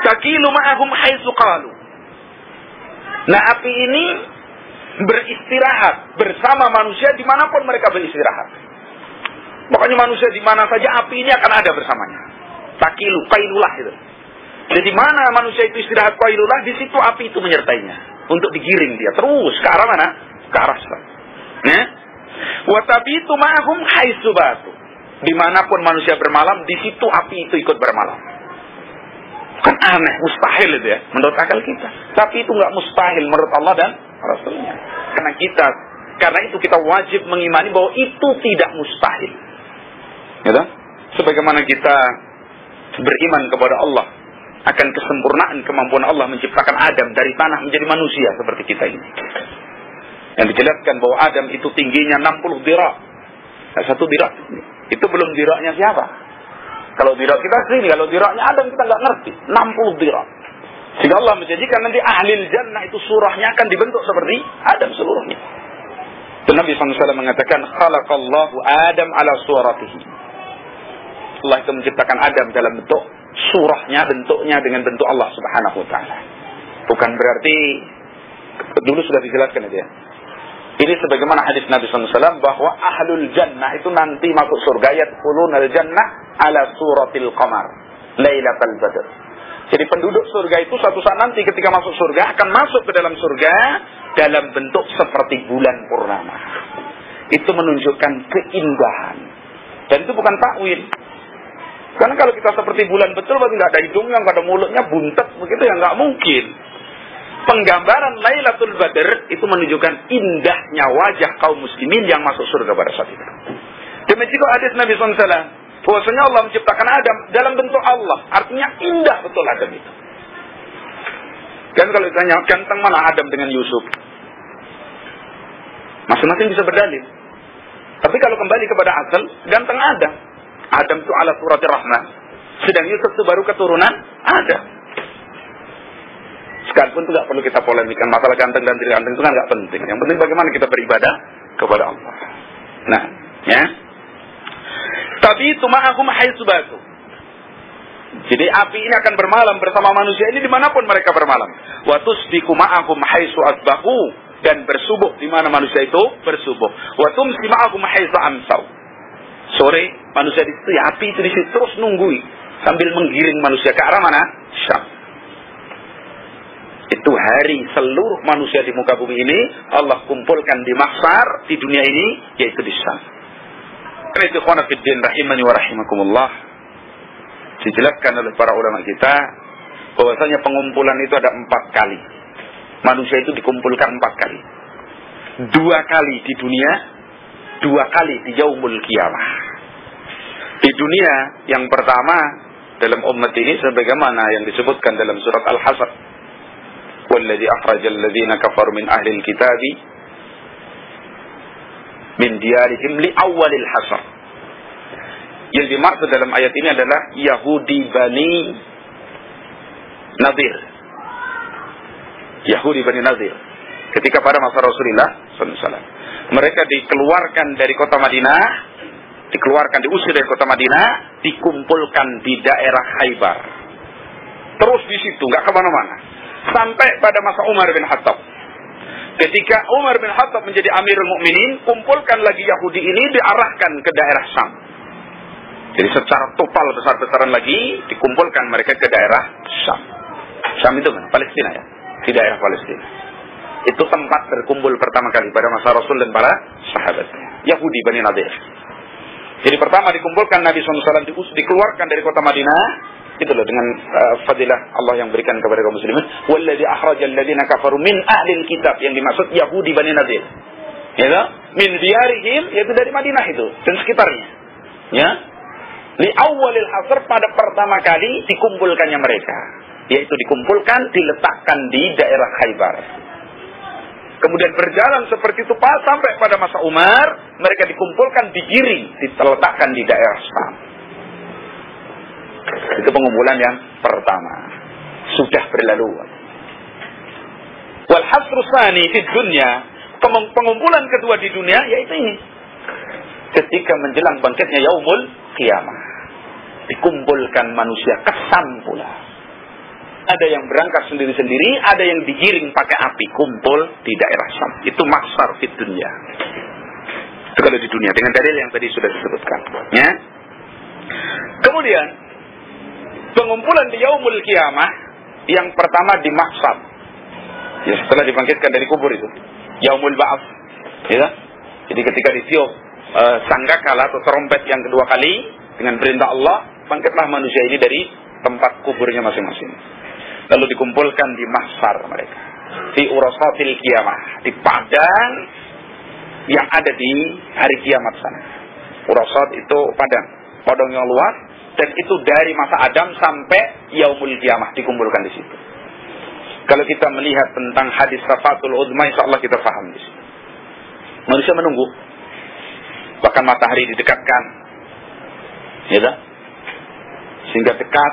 Takilu ma'ahum haitsu qalu. Nah, api ini beristirahat bersama manusia dimanapun mereka beristirahat. Pokoknya manusia di mana saja api ini akan ada bersamanya. Takilu, qailulah itu. Jadi mana manusia itu istirahat qailulah, di situ api itu menyertainya. Untuk digiring dia terus ke arah mana? Ke arah Syam. Ya. Wa tabitu ma'ahum haitsu batu. Dimanapun manusia bermalam, di situ api itu ikut bermalam. Kan aneh, mustahil itu ya, menurut akal kita. Tapi itu nggak mustahil menurut Allah dan Rasulnya. Karena itu kita wajib mengimani bahwa itu tidak mustahil. Gitu? Sebagaimana kita beriman kepada Allah akan kesempurnaan kemampuan Allah menciptakan Adam dari tanah menjadi manusia seperti kita ini. Yang dijelaskan bahwa Adam itu tingginya 60 dirak. Nah, 1 dirak itu belum diraknya siapa? Kalau dirak kita sini, kalau diraknya Adam kita nggak ngerti. 60 dirak. Sehingga Allah menjadikan nanti ahlil jannah itu surahnya akan dibentuk seperti Adam seluruhnya. Dan Nabi SAW mengatakan, khalaqallahu Adam ala suratihi. Allah itu menciptakan Adam dalam bentuk surahnya, bentuknya dengan bentuk Allah Subhanahu wa taala. Bukan berarti dulu sudah dijelaskan itu ya. Ini sebagaimana hadis Nabi SAW bahwa ahlul jannah itu nanti masuk surga, yadkhulunal jannah ala suratil qamar lailatal badr. Jadi penduduk surga itu suatu saat nanti ketika masuk surga akan masuk ke dalam surga dalam bentuk seperti bulan purnama. Itu menunjukkan keindahan. Dan itu bukan takwil. Karena kalau kita seperti bulan betul, berarti nggak ada hidungnya, nggak ada mulutnya, buntet begitu ya, nggak mungkin. Penggambaran Lailatul Badr itu menunjukkan indahnya wajah kaum muslimin yang masuk surga pada saat itu. Demikian juga hadis Nabi SAW, bahwasanya Allah menciptakan Adam dalam bentuk Allah, artinya indah betul Adam itu. Dan kalau ditanya ganteng mana Adam dengan Yusuf, masing-masing bisa berdalil. Tapi kalau kembali kepada asal, ganteng Adam. Adam itu ala surati rahman. Sedang Yusuf itu baru keturunan Adam. Sekalipun itu nggak perlu kita polemikkan masalah ganteng dan tidak ganteng, itu kan nggak penting. Yang penting bagaimana kita beribadah kepada Allah. Nah, ya. Tapi itu ma'ahum haitsu batu. Jadi api ini akan bermalam bersama manusia ini dimanapun mereka bermalam. Wa tusbiku ma'ahum haitsu asbahu, dan bersubuh di mana manusia itu bersubuh. Wa tumsi ma'ahum haitsu amsau. Sore manusia di situ, ya api itu di situ terus nunggui sambil menggiring manusia ke arah mana? Syam. Itu hari seluruh manusia di muka bumi ini Allah kumpulkan di mahsyar di dunia ini, yaitu di Syam. Karena itu ikhwan fillah rahimani wa rahimakumullah, dijelaskan oleh para ulama kita bahwasanya pengumpulan itu ada 4 kali. Manusia itu dikumpulkan 4 kali. 2 kali di dunia, 2 kali di yaumul qiyamah. Di dunia yang pertama dalam umat ini sebagaimana yang disebutkan dalam surat Al-Hasr. Walladzi akhrajal ladzina kafaru min ahlil kitabi min diyarihim li awwalil hasr. Yang dimaksud dalam ayat ini adalah Yahudi Bani Nadir. Yahudi Bani Nadir. Ketika pada masa Rasulullah SAW, mereka dikeluarkan dari kota Madinah, diusir dari kota Madinah, dikumpulkan di daerah Khaybar. Terus di situ, nggak kemana-mana. Sampai pada masa Umar bin Khattab. Ketika Umar bin Khattab menjadi Amirul Mukminin, kumpulkan lagi Yahudi ini, diarahkan ke daerah Syam. Jadi secara total besar-besaran lagi, dikumpulkan mereka ke daerah Syam. Syam itu mana? Palestina ya? Di daerah Palestina. Itu tempat berkumpul pertama kali pada masa Rasul dan para sahabatnya. Yahudi Bani Nadir. Jadi pertama dikumpulkan Nabi SAW, dikeluarkan dari kota Madinah. Itu loh dengan fadilah Allah yang berikan kepada kaum muslimin. Walladzi akhrajal ladzina kafaru min ahlil kitab. Yang dimaksud Yahudi Bani Nadir. Ya kan? Min diyarihim, yaitu dari Madinah itu dan sekitarnya. Ya. Li awwalil hasr, pada pertama kali dikumpulkannya mereka. Yaitu dikumpulkan, diletakkan di daerah Khaybar. Kemudian berjalan seperti itu sampai pada masa Umar, mereka dikumpulkan, digiring, diletakkan di daerah Syam. Itu pengumpulan yang pertama. Sudah berlalu. Wal hasru tsani fi dunya, pengumpulan kedua di dunia yaitu ini. Ketika menjelang bangkitnya yaumul qiyamah, dikumpulkan manusia kesam pula. Ada yang berangkat sendiri-sendiri, ada yang digiring pakai api, kumpul di daerah Syam. Itu mahsyar fid dunya. Itu kalau di dunia dengan dalil yang tadi sudah disebutkan. Ya. Kemudian pengumpulan di yaumul qiyamah yang pertama di mahsyar. Ya, setelah dibangkitkan dari kubur itu, yaumul ba'ats. Ya. Jadi ketika ditiup sangkakala atau trompet yang kedua kali dengan perintah Allah, bangkitlah manusia ini dari tempat kuburnya masing-masing. Lalu dikumpulkan di mahsyar mereka, di urasatil qiyamah, di padang yang ada di hari kiamat sana. Urasat itu padang yang luas, dan itu dari masa Adam sampai yaumul qiyamah dikumpulkan di situ. Kalau kita melihat tentang hadis Syafatul Uzma, insyaallah kita paham di situ. Manusia menunggu, bahkan matahari didekatkan, ya dah? Sehingga dekat,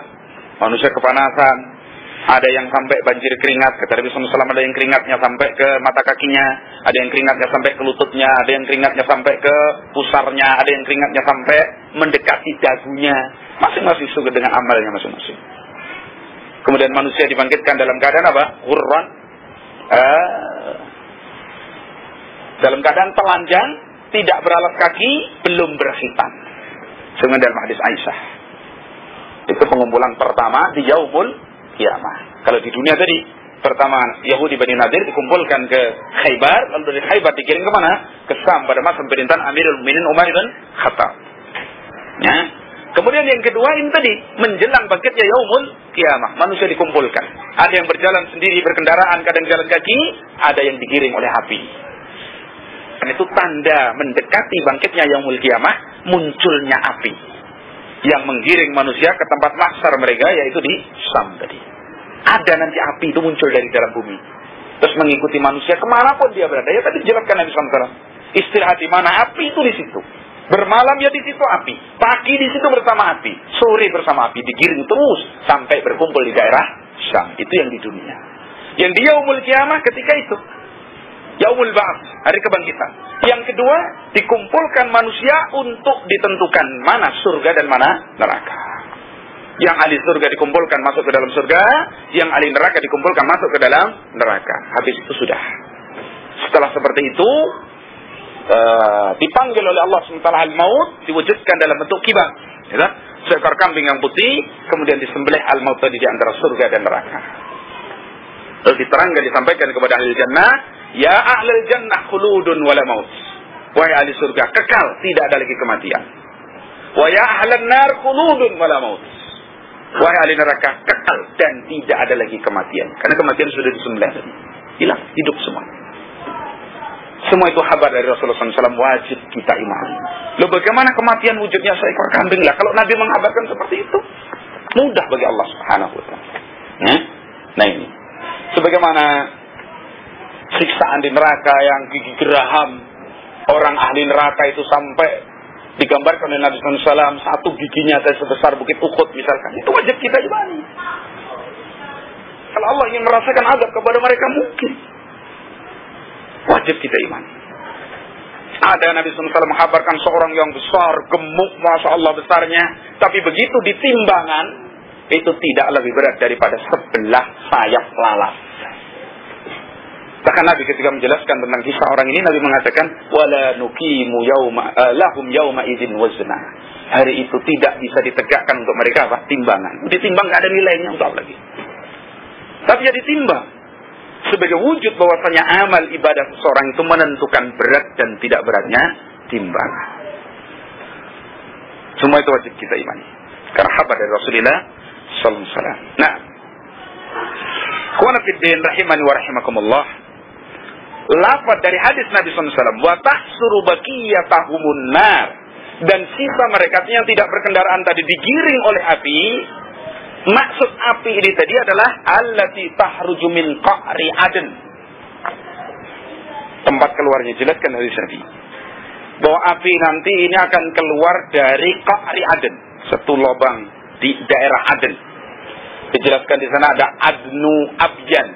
manusia kepanasan. Ada yang sampai banjir keringat, kata Nabi SAW, ada yang keringatnya sampai ke mata kakinya, ada yang keringatnya sampai ke lututnya, ada yang keringatnya sampai ke pusarnya, ada yang keringatnya sampai mendekati dagunya. Masing-masing sesuai dengan amalnya masing-masing. Kemudian manusia dibangkitkan dalam keadaan apa? Ghurran. Dalam keadaan telanjang, tidak beralas kaki, belum berkhitan. Sebenarnya dalam hadis Aisyah. Itu pengumpulan pertama di yaumul qiyamah. Kalau di dunia tadi, pertama Yahudi Bani Nadir dikumpulkan ke Khaybar, lalu dari Khaybar dikirim ke mana? Ke Syam pada masa pemerintahan Amirul Mukminin Umar bin Khattab. Ya. Kemudian yang kedua ini tadi, menjelang bangkitnya yaumul qiyamah, manusia dikumpulkan. Ada yang berjalan sendiri berkendaraan, kadang jalan kaki, ada yang digiring oleh api. Dan itu tanda mendekati bangkitnya yaumul qiyamah, munculnya api yang menggiring manusia ke tempat mahsyar mereka, yaitu di Syam tadi. Ada nanti api itu muncul dari dalam bumi, terus mengikuti manusia kemanapun dia berada. Ya tadi dijelaskan Nabi SAW. Istirahat di mana, api itu di situ. Bermalam ya di situ api. Pagi di situ bersama api. Sore bersama api. Digiring terus sampai berkumpul di daerah Syam. Itu yang di dunia. Yang di yaumul qiyamah ketika itu, yaumul ba'ats, hari kebangkitan. Yang kedua, dikumpulkan manusia untuk ditentukan mana surga dan mana neraka. Yang ahli surga dikumpulkan masuk ke dalam surga, yang ahli neraka dikumpulkan masuk ke dalam neraka. Habis itu sudah. Setelah seperti itu, dipanggil oleh Allah SWT al-maut, diwujudkan dalam bentuk kibah. Ya, seekor kambing yang putih, kemudian disembelih al-maut tadi di antara surga dan neraka. Lalu diterangkan, disampaikan kepada ahli jannah, ya ahlul jannah khuludun wala maut. Wahai ahli surga, kekal, tidak ada lagi kematian. Wa ya ahlan nar khuludun wala maut. Wahai ahli neraka, kekal dan tidak ada lagi kematian. Karena kematian sudah disembelih. Hilang, hidup semua. Semua itu kabar dari Rasulullah SAW, wajib kita imani. Loh bagaimana kematian wujudnya seekor kambing lah? Kalau Nabi mengabarkan seperti itu, Mudah bagi Allah Subhanahu wa taala. Nah ini. Sebagaimana siksaan di neraka yang gigi geraham, orang ahli neraka itu sampai digambarkan oleh Nabi SAW, satu giginya sebesar bukit Uhud misalkan. Itu wajib kita imani. Kalau Allah ingin merasakan azab kepada mereka, mungkin wajib kita imani. Ada Nabi SAW menghabarkan seorang yang besar, gemuk, Masya Allah besarnya, tapi begitu ditimbangan, itu tidak lebih berat daripada sebelah sayap lalat. Bahkan Nabi ketika menjelaskan tentang kisah orang ini, Nabi mengatakan, wala nuqimu lahum yauma idzin wazna. Hari itu tidak bisa ditegakkan untuk mereka apa? Timbangan. Ditimbang nggak ada nilainya untuk apa lagi. Tapi ya ditimbang sebagai wujud bahwasanya amal ibadah seseorang itu menentukan berat dan tidak beratnya timbangan. Semua itu wajib kita imani. Karena khabar dari Rasulullah sallallahu alaihi wasallam. Nah, ikhwan fillah rahimani wa rahimakumullah. Lafaz dari hadis Nabi SAW, wa tahsuru baqiyatahumun nar, dan sisa mereka yang tidak berkendaraan tadi digiring oleh api. Maksud api ini tadi adalah allati tahruju min qa'ri adn. Tempat keluarnya jelaskan hadis Nabi bahwa api nanti ini akan keluar dari qa'ri adn, satu lubang di daerah Aden. Dijelaskan di sana ada Adnu Abyan.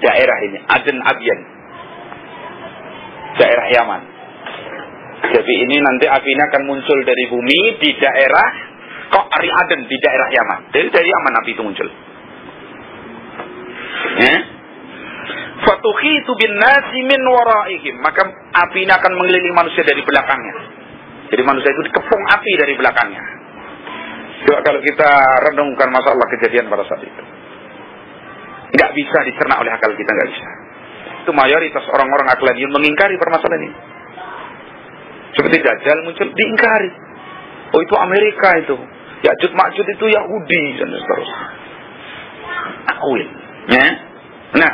Daerah ini Aden Abyan, daerah Yaman. Jadi ini nanti api ini akan muncul dari bumi di daerah Qa'ri Aden, di daerah Yaman. Dari Yaman api itu muncul. Fatukhitu bin nasi min waraihim, maka api ini akan mengelilingi manusia dari belakangnya. Jadi manusia itu dikepung api dari belakangnya. Coba kalau kita renungkan masalah kejadian pada saat itu, nggak bisa dicerna oleh akal kita, nggak bisa. Itu mayoritas orang-orang aklaniun mengingkari permasalahan ini. Seperti Dajjal muncul, diingkari. Oh itu Amerika itu, Ya'juj Ma'juj itu Yahudi dan seterusnya. Takwil. Ya. Nah,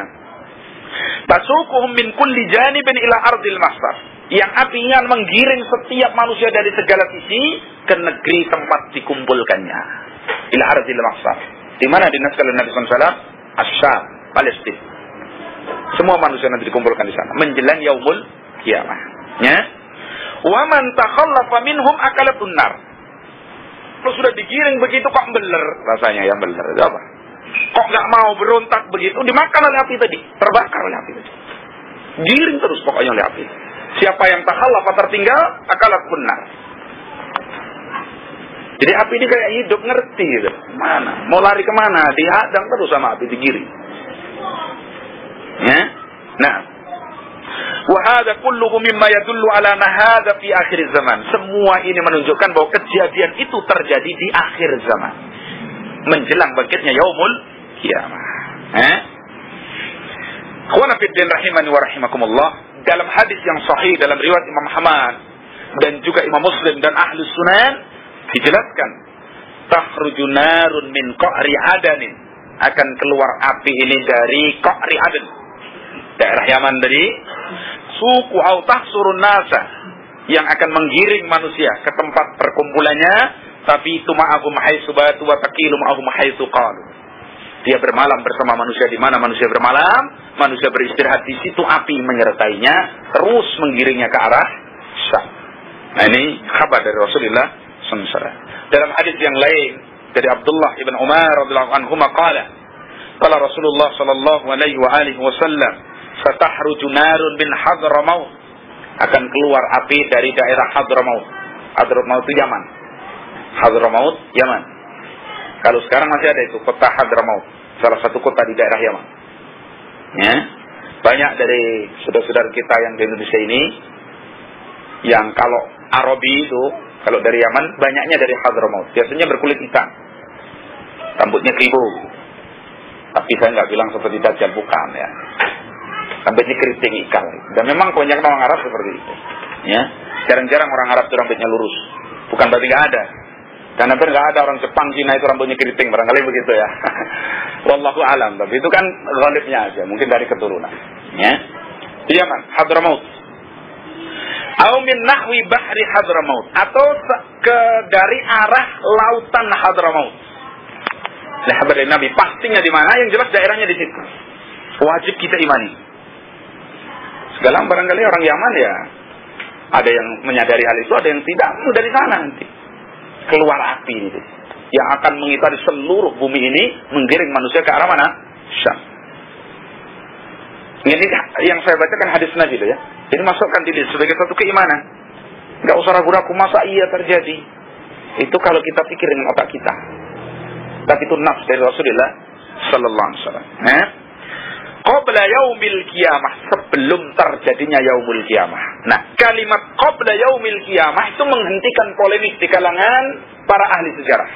tasuquhum min kulli janibin ila ardil mahsyar, yang apinya menggiring setiap manusia dari segala sisi ke negeri tempat dikumpulkannya. Ila ardil mahsyar. Di mana dinaskan oleh Nabi SAW? Asyam, Palestina. Semua manusia nanti dikumpulkan di sana menjelang yaumul kiamah. Ya. Wa man takhallafa minhum akalatun nar. Kalau sudah digiring begitu kok beler rasanya, ya beler. Itu apa? Kok nggak mau berontak begitu, dimakan oleh api tadi, terbakar oleh api tadi. Giring terus pokoknya oleh api. Siapa yang takhallafa tertinggal, akalatun nar. Jadi api ini kayak hidup, ngerti gitu. Mana? Mau lari kemana? Dihadang terus sama api, digiring. Ya? Nah, wa hadza kulluhu mimma yadullu ala anna hadza fi akhir zaman. Semua ini menunjukkan bahwa kejadian itu terjadi di akhir zaman, menjelang bangkitnya yaumul kiamah. Ikhwan fillah rahimani wa rahimakumullah, dalam hadis yang sahih dalam riwayat Imam Ahmad dan juga Imam Muslim dan Ahlus Sunan dijelaskan, takhruju narun min qa'ri adanin, akan keluar api ini dari qa'ri adan, daerah Yaman tadi, suku au tahsurun nasa, yang akan menggiring manusia ke tempat perkumpulannya, tapi itu ma'ahum haitsu batu wa taqilu ma'ahum haitsu qalu. Dia bermalam bersama manusia di mana manusia bermalam, manusia beristirahat di situ, api menyertainya, terus menggiringnya ke arah Syam. Nah ini kabar dari Rasulullah SAW. Dalam hadis yang lain dari Abdullah ibn Umar radhiyallahu anhu qala Rasulullah sallallahu alaihi wasallam, satahruju narun bin Hadramaut, akan keluar api dari daerah Hadramaut. Hadramaut itu Yaman. Hadramaut Yaman. Kalau sekarang masih ada itu kota Hadramaut, salah satu kota di daerah Yaman. Ya. Banyak dari saudara-saudara kita yang di Indonesia ini yang kalau Arabi itu, kalau dari Yaman banyaknya dari Hadramaut. Biasanya berkulit hitam, rambutnya keribu. Tapi saya nggak bilang seperti Dajjal, bukan ya. Rambutnya keriting ikal. Dan memang kebanyakan orang Arab seperti itu. Ya, jarang-jarang orang Arab itu rambutnya lurus. Bukan berarti nggak ada. Dan hampir nggak ada orang Jepang, Cina itu rambutnya keriting, barangkali begitu ya. Wallahu alam. Tapi itu kan ghalibnya aja, mungkin dari keturunan. Ya, di Yaman, Hadramaut. Au min nahwi bahri Hadramaut, atau dari arah lautan Hadramaut. Kabar dari Nabi, pastinya di mana? Yang jelas daerahnya di situ. Wajib kita imani. Sekarang barangkali orang Yaman ya, ada yang menyadari hal itu, ada yang tidak. Dari sana nanti keluar api itu yang akan mengitari seluruh bumi ini, menggiring manusia ke arah mana? Syam. Ini yang saya bacakan hadis Nabi itu ya. Jadi masukkan diri sebagai satu keimanan. Enggak usah ragu-ragu, masa iya terjadi. Itu kalau kita pikir dengan otak kita. Tapi itu nafs dari Rasulullah sallallahu alaihi wasallam. Qabla yaumil qiyamah, sebelum terjadinya yaumul qiyamah. Nah, kalimat qabla yaumil qiyamah itu menghentikan polemik di kalangan para ahli sejarah,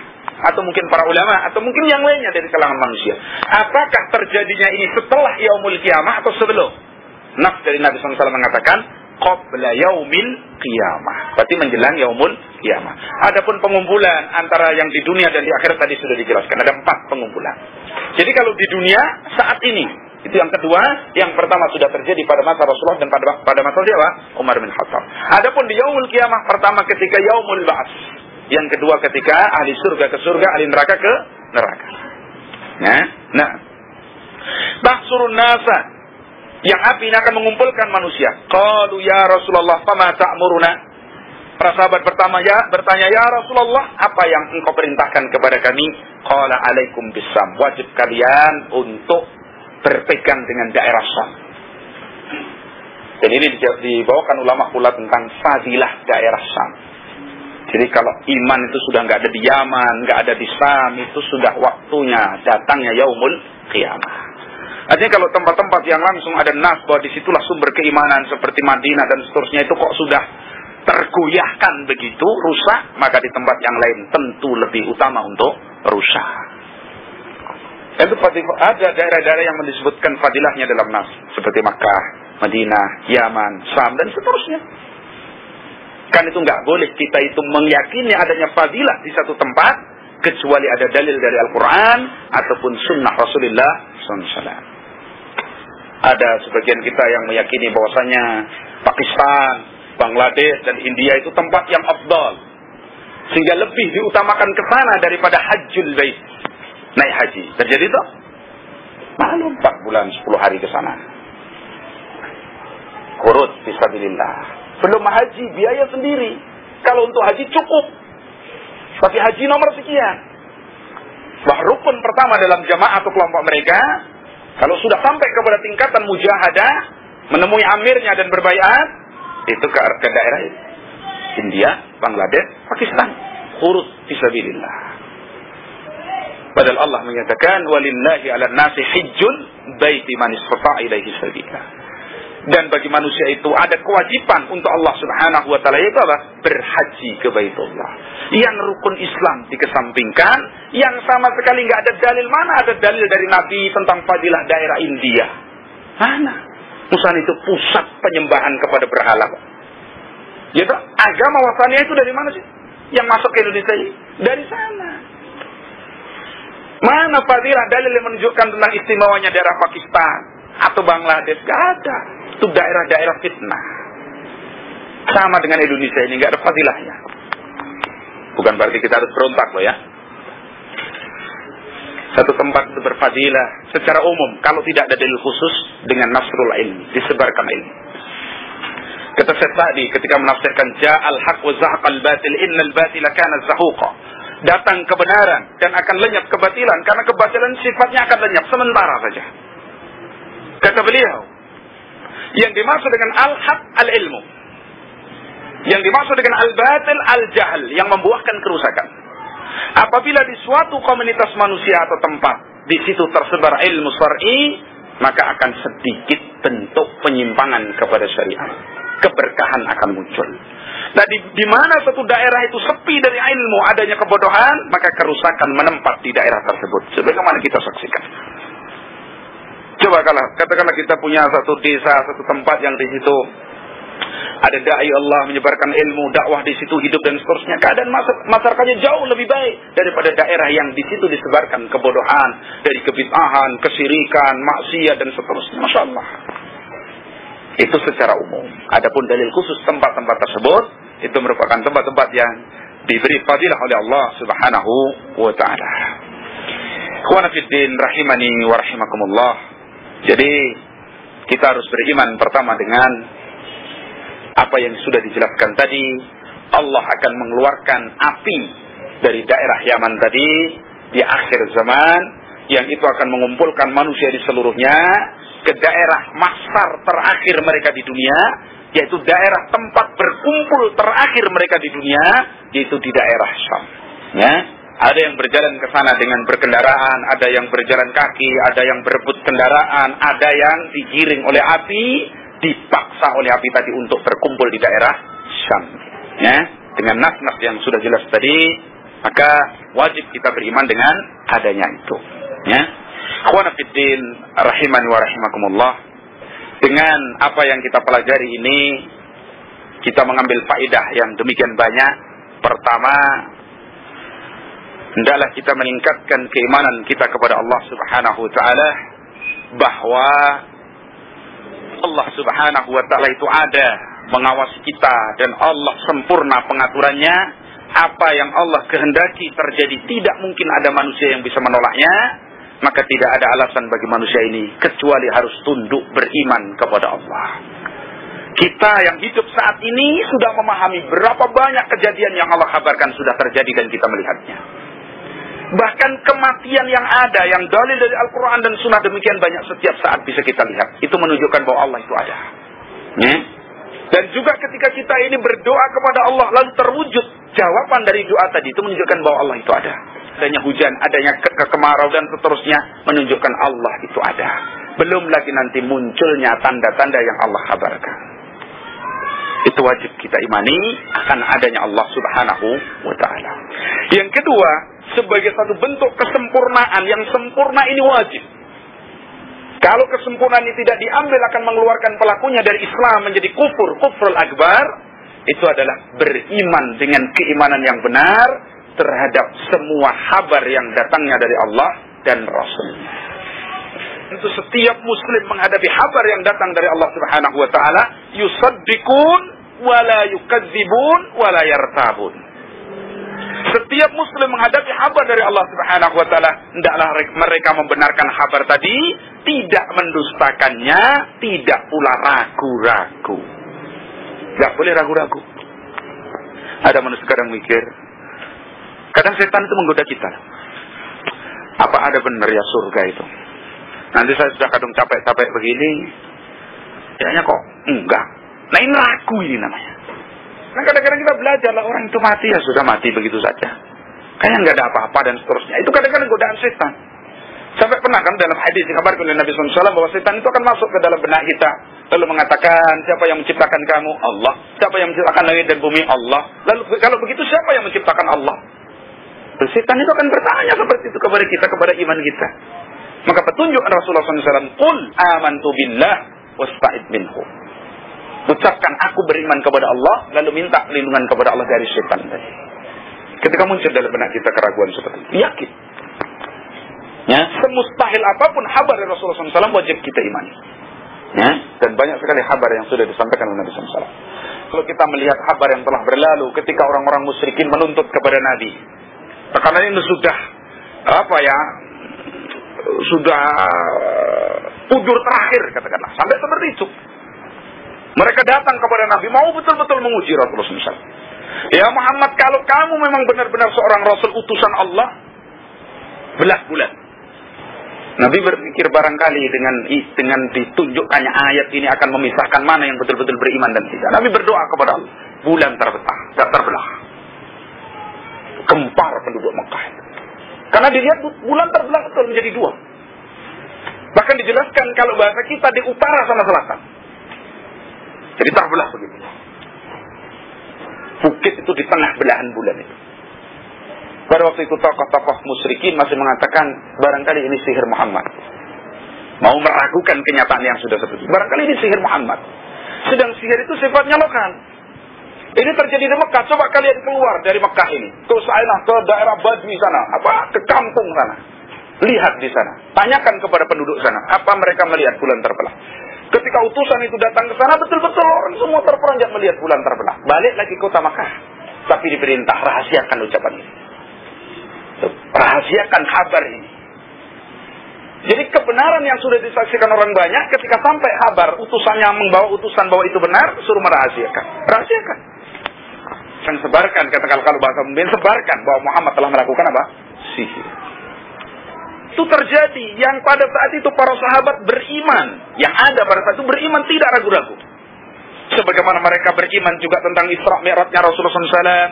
atau mungkin para ulama, atau mungkin yang lainnya dari kalangan manusia. Apakah terjadinya ini setelah yaumul qiyamah atau sebelum? Nafs dari Nabi SAW mengatakan qabla yaumil qiyamah, berarti menjelang yaumul qiyamah. Adapun pengumpulan antara yang di dunia dan di akhirat tadi sudah dijelaskan, ada 4 pengumpulan. Jadi kalau di dunia saat ini, itu yang kedua. Yang pertama sudah terjadi pada masa Rasulullah dan pada masa siapa? Umar bin Khattab. Adapun di yaumul qiyamah, pertama ketika yaumul ba'ats, yang kedua ketika ahli surga ke surga, ahli neraka ke neraka. Nah, tahsurun nasa, yang api ini akan mengumpulkan manusia. Qalu ya Rasulullah fama ta'muruna. Para sahabat pertama bertanya, ya Rasulullah, apa yang engkau perintahkan kepada kami? Qala alaikum bisam, wajib kalian untuk berpegang dengan daerah Syam. Dan ini dibawakan ulama pula tentang fadilah daerah Syam. Jadi kalau iman itu sudah nggak ada di Yaman, nggak ada di Syam, itu sudah waktunya datangnya yaumul qiyamah. Artinya kalau tempat-tempat yang langsung ada nas bahwa disitulah sumber keimanan seperti Madinah dan seterusnya, itu kok sudah tergoyahkan begitu, rusak, maka di tempat yang lain tentu lebih utama untuk rusak. Itu ada daerah-daerah yang disebutkan fadilahnya dalam nas, seperti Makkah, Madinah, Yaman, Syam, dan seterusnya. Kan itu nggak boleh kita itu meyakini adanya fadilah di satu tempat kecuali ada dalil dari Al-Quran ataupun Sunnah Rasulullah SAW. Ada sebagian kita yang meyakini bahwasanya Pakistan, Bangladesh, dan India itu tempat yang afdal, sehingga lebih diutamakan ke sana daripada Hajjul Bait, naik haji. Terjadi itu? Maklum 4 bulan 10 hari ke sana. Qurut fisabilillah. Belum haji, biaya sendiri. Kalau untuk haji cukup, tapi haji nomor sekian. Rukun pertama dalam jamaah atau kelompok mereka, kalau sudah sampai kepada tingkatan mujahadah, menemui amirnya dan berbaiat, itu ke daerah itu. India, Bangladesh, Pakistan. Qurut fisabilillah. Padahal Allah menyatakan walillahi 'alan nasi hijjul baiti man istata'a ilaihi sabila. Dan bagi manusia itu ada kewajiban untuk Allah Subhanahu wa taala, yaitu apa? Berhaji ke Baitullah. Yang rukun Islam dikesampingkan, yang sama sekali enggak ada dalil. Mana ada dalil dari Nabi tentang fadilah daerah India? Mana? Musan itu pusat penyembahan kepada berhala. Yaitu agama wasannya itu dari mana sih? Yang masuk ke Indonesia ini? Dari sana. Mana fadilah dalil yang menunjukkan tentang istimewanya daerah Pakistan atau Bangladesh? Gak ada. Itu daerah-daerah fitnah. Sama dengan Indonesia ini, gak ada fadilahnya. Bukan berarti kita harus berontak loh ya. Satu tempat itu berfadilah secara umum, kalau tidak ada dalil khusus, dengan nasrul ilmi, disebarkan ilmu. Kata Syekh Sa'di ketika menafsirkan ja'al haq wa zahaqal batil innal batila kana zahuqa. Datang kebenaran dan akan lenyap kebatilan, karena kebatilan sifatnya akan lenyap sementara saja. Kata beliau, yang dimaksud dengan al-haq al-ilmu, yang dimaksud dengan al-batil al-jahl, yang membuahkan kerusakan. Apabila di suatu komunitas manusia atau tempat di situ tersebar ilmu syar'i, maka akan sedikit bentuk penyimpangan kepada syariat. Keberkahan akan muncul. Nah, di mana satu daerah itu sepi dari ilmu, adanya kebodohan, maka kerusakan menempat di daerah tersebut. Sebagaimana kita saksikan. Coba katakanlah kita punya satu desa, satu tempat yang di situ ada dai Allah menyebarkan ilmu, dakwah di situ hidup dan seterusnya. Keadaan masyarakatnya jauh lebih baik daripada daerah yang di situ disebarkan kebodohan, dari kebid'ahan, kesyirikan, maksiat dan seterusnya. Masya Allah. Itu secara umum. Adapun dalil khusus tempat-tempat tersebut, itu merupakan tempat-tempat yang diberi fadilah oleh Allah Subhanahu wa ta'ala. Ikhwana fiddin rahimani wa rahimakumullah. Jadi kita harus beriman pertama dengan apa yang sudah dijelaskan tadi. Allah akan mengeluarkan api dari daerah Yaman tadi di akhir zaman, yang itu akan mengumpulkan manusia di seluruhnya ke daerah mahsyar terakhir mereka di dunia, yaitu daerah tempat berkumpul terakhir mereka di dunia, yaitu di daerah Syam. Ya, ada yang berjalan ke sana dengan berkendaraan, ada yang berjalan kaki, ada yang berebut kendaraan, ada yang digiring oleh api, dipaksa oleh api tadi untuk berkumpul di daerah Syam. Ya, dengan nas-nas yang sudah jelas tadi, maka wajib kita beriman dengan adanya itu. Ya, ikhwana fiddin rahimani wa rahimakumullah. Dengan apa yang kita pelajari ini, kita mengambil faedah yang demikian banyak. Pertama, hendaklah kita meningkatkan keimanan kita kepada Allah Subhanahu wa taala, bahwa Allah Subhanahu wa taala itu ada mengawasi kita, dan Allah sempurna pengaturannya. Apa yang Allah kehendaki terjadi, tidak mungkin ada manusia yang bisa menolaknya. Maka tidak ada alasan bagi manusia ini kecuali harus tunduk beriman kepada Allah. Kita yang hidup saat ini sudah memahami berapa banyak kejadian yang Allah kabarkan sudah terjadi dan kita melihatnya. Bahkan kematian yang ada, yang dalil dari Al-Quran dan Sunnah demikian banyak, setiap saat bisa kita lihat. Itu menunjukkan bahwa Allah itu ada. Ya? Dan juga ketika kita ini berdoa kepada Allah lalu terwujud jawaban dari doa tadi, itu menunjukkan bahwa Allah itu ada. Adanya hujan, adanya kemarau dan seterusnya, menunjukkan Allah itu ada. Belum lagi nanti munculnya tanda-tanda yang Allah kabarkan. Itu wajib kita imani akan adanya Allah Subhanahu wa ta'ala. Yang kedua, sebagai satu bentuk kesempurnaan, yang sempurna ini wajib. Kalau kesempurnaan ini tidak diambil akan mengeluarkan pelakunya dari Islam menjadi kufrul akbar. Itu adalah beriman dengan keimanan yang benar terhadap semua kabar yang datangnya dari Allah dan Rasul-Nya. Itu setiap muslim menghadapi kabar yang datang dari Allah Subhanahu wa taala, yusaddiqun wa la yukadzibun wa la yartabun. Setiap muslim menghadapi kabar dari Allah Subhanahu wa taala, hendaklah mereka membenarkan kabar tadi, tidak mendustakannya, tidak pula ragu-ragu. Tidak boleh ragu-ragu. Ada manusia kadang mikir, kadang setan itu menggoda kita. Apa ada benar ya surga itu? Nanti saya sudah kadang capek-capek begini, kayaknya kok enggak. Nah ini ragu ini namanya. Nah kadang-kadang kita belajar lah, orang itu mati ya sudah mati begitu saja. Kayaknya nggak ada apa-apa dan seterusnya. Itu kadang-kadang godaan setan. Sampai pernah kan dalam hadis dikabarkan oleh Nabi SAW bahwa setan itu akan masuk ke dalam benak kita, lalu mengatakan, siapa yang menciptakan kamu? Allah. Siapa yang menciptakan langit dan bumi? Allah. Lalu kalau begitu siapa yang menciptakan Allah? Setan itu akan bertanya seperti itu kepada kita, kepada iman kita. Maka petunjuk Rasulullah SAW, qul amantu billah wasta'id minhu. Ucapkan aku beriman kepada Allah, lalu minta perlindungan kepada Allah dari setan tadi. Ketika muncul dalam benak kita keraguan seperti itu, yakin. Ya, semustahil apapun kabar dari Rasulullah SAW wajib kita imani. Ya, dan banyak sekali kabar yang sudah disampaikan oleh Nabi SAW. Kalau kita melihat kabar yang telah berlalu ketika orang-orang musyrikin menuntut kepada Nabi, karena ini sudah sudah udur terakhir katakanlah, sampai seperti itu. Mereka datang kepada Nabi mau betul-betul menguji Rasulullah SAW. Ya Muhammad, kalau kamu memang benar-benar seorang Rasul utusan Allah, belah bulan. Nabi berpikir barangkali dengan ditunjukkannya ayat ini akan memisahkan mana yang betul-betul beriman dan tidak. Nabi berdoa kepada Allah, bulan terbelah. Gempar penduduk Mekah. Karena dilihat bulan terbelah betul menjadi dua. Bahkan dijelaskan kalau bahasa kita di utara sama selatan. Jadi terbelah begitu. Bukit itu di tengah belahan bulan itu. Pada waktu itu tokoh-tokoh musyrikin masih mengatakan barangkali ini sihir Muhammad. Mau meragukan kenyataan yang sudah seperti itu. Barangkali ini sihir Muhammad. Sedang sihir itu sifatnya lokal. Ini terjadi di Mekah. Coba kalian keluar dari Mekah ini. Terus ayolah ke daerah Badui sana. Ke kampung sana. Lihat di sana. Tanyakan kepada penduduk sana. Apa mereka melihat bulan terbelah. Ketika utusan itu datang ke sana, betul-betul orang semua terperanjat melihat bulan terbelah. Balik lagi kota Mekah. Tapi diperintah rahasiakan ucapan ini. Rahasiakan kabar ini. Jadi kebenaran yang sudah disaksikan orang banyak, ketika sampai kabar utusannya membawa utusan bahwa itu benar, suruh merahasiakan. Rahasiakan. Yang sebarkan, katakan kalau bahasa mungkin sebarkan bahwa Muhammad telah melakukan apa? Sihir. Itu terjadi yang pada saat itu para sahabat beriman. Yang ada pada saat itu beriman tidak ragu-ragu. Sebagaimana mereka beriman juga tentang Isra Mi'rajnya Rasulullah SAW.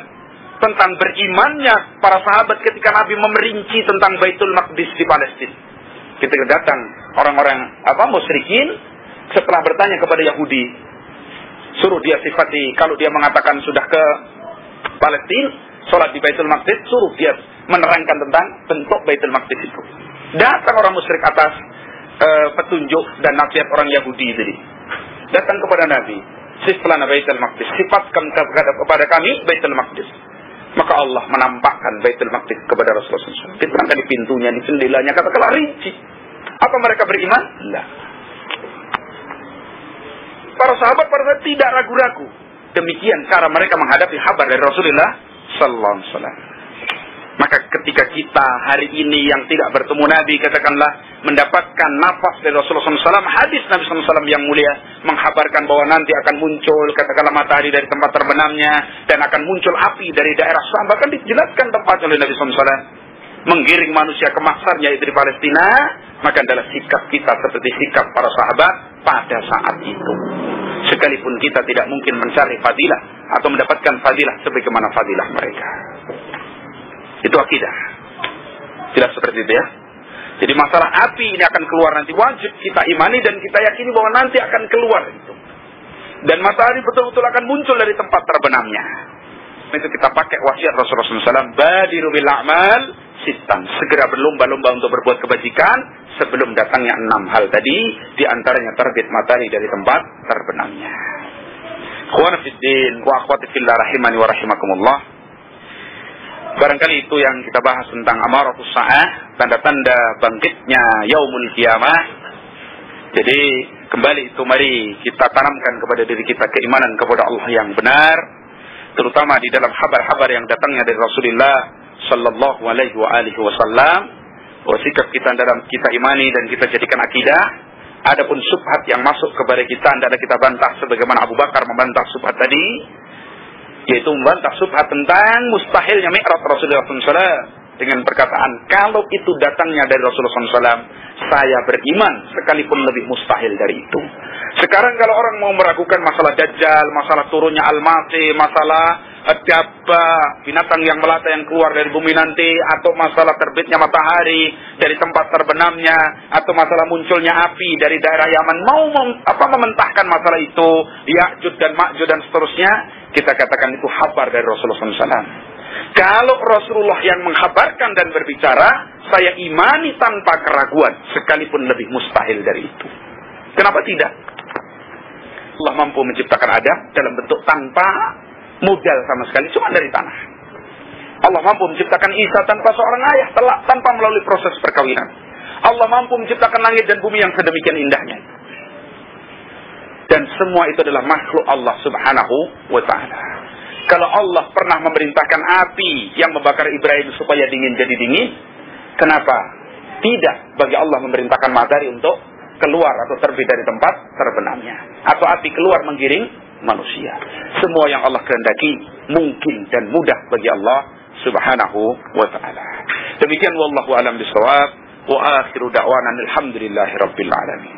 Tentang berimannya para sahabat ketika Nabi memerinci tentang Baitul Maqdis di Palestina. Ketika datang orang-orang musyrikin setelah bertanya kepada Yahudi, suruh dia sifati, kalau dia mengatakan sudah ke Palestina, sholat di Baitul Maqdis, suruh dia menerangkan tentang bentuk Baitul Maqdis itu. Datang orang musyrik atas petunjuk dan nasihat orang Yahudi tadi. Datang kepada Nabi, siflana Baitul Maqdis, sifatkan kepada kami Baitul Maqdis. Maka Allah menampakkan Baitul Maqdis kepada Rasulullah SAW. Diterangkan di pintunya, di jendelanya, katakanlah rinci. Apa mereka beriman? Tidak. Para sahabat pada saat tidak ragu-ragu. Demikian cara mereka menghadapi kabar dari Rasulullah Sallallahu Alaihi Wasallam. Maka ketika kita hari ini yang tidak bertemu Nabi, katakanlah mendapatkan nafas dari Rasulullah SAW, hadis Nabi SAW yang mulia menghabarkan bahwa nanti akan muncul, katakanlah matahari dari tempat terbenamnya, dan akan muncul api dari daerah Syam, bahkan dijelaskan tempatnya oleh Nabi SAW, menggiring manusia ke maksarnya itu di Palestina, maka adalah sikap kita seperti sikap para sahabat pada saat itu. Sekalipun kita tidak mungkin mencari fadilah atau mendapatkan fadilah sebagaimana fadilah mereka. Itu akidah. Jelas seperti itu ya. Jadi masalah api ini akan keluar nanti, wajib kita imani dan kita yakini bahwa nanti akan keluar itu. Dan matahari betul-betul akan muncul dari tempat terbenamnya. Itu kita pakai wasiat Rasulullah SAW, badiru bil a'mal sittan, segera berlomba-lomba untuk berbuat kebajikan sebelum datangnya 6 hal tadi, di antaranya terbit matahari dari tempat terbenamnya. Ikhwan fiddin wa akhwati fillah rahimani wa rahimakumullah. Barangkali itu yang kita bahas tentang amaratus sa'ah, tanda-tanda bangkitnya yaumul qiyamah. Jadi kembali itu mari kita tanamkan kepada diri kita keimanan kepada Allah yang benar, terutama di dalam kabar-kabar yang datangnya dari Rasulullah sallallahu alaihi wasallam. Bahwa sikap kita dalam kita imani dan kita jadikan akidah. Adapun syubhat yang masuk kepada kita adalah kita bantah sebagaimana Abu Bakar membantah syubhat tadi, yaitu membantah syubhat tentang mustahilnya Mi'raj Rasulullah SAW dengan perkataan kalau itu datangnya dari Rasulullah SAW, saya beriman sekalipun lebih mustahil dari itu. Sekarang kalau orang mau meragukan masalah Dajjal, masalah turunnya Al-Masih, masalah Dabba, binatang yang melata yang keluar dari bumi nanti, atau masalah terbitnya matahari dari tempat terbenamnya, atau masalah munculnya api dari daerah Yaman, mau mementahkan masalah itu, Ya'juj dan Ma'juj dan seterusnya, kita katakan itu khabar dari Rasulullah SAW. Kalau Rasulullah yang mengkhabarkan dan berbicara, saya imani tanpa keraguan, sekalipun lebih mustahil dari itu. Kenapa tidak? Allah mampu menciptakan Adam dalam bentuk tanpa modal sama sekali, cuma dari tanah. Allah mampu menciptakan Isa tanpa seorang ayah, tanpa melalui proses perkawinan. Allah mampu menciptakan langit dan bumi yang sedemikian indahnya. Dan semua itu adalah makhluk Allah subhanahu wa ta'ala. Kalau Allah pernah memerintahkan api yang membakar Ibrahim supaya dingin jadi dingin, kenapa tidak bagi Allah memerintahkan matahari untuk keluar atau terbit dari tempat terbenamnya, atau api keluar menggiring manusia? Semua yang Allah kehendaki mungkin dan mudah bagi Allah subhanahu wa ta'ala. Demikian wallahu alam bisawab, wa akhiru da'wanan alhamdulillahi rabbil alamin.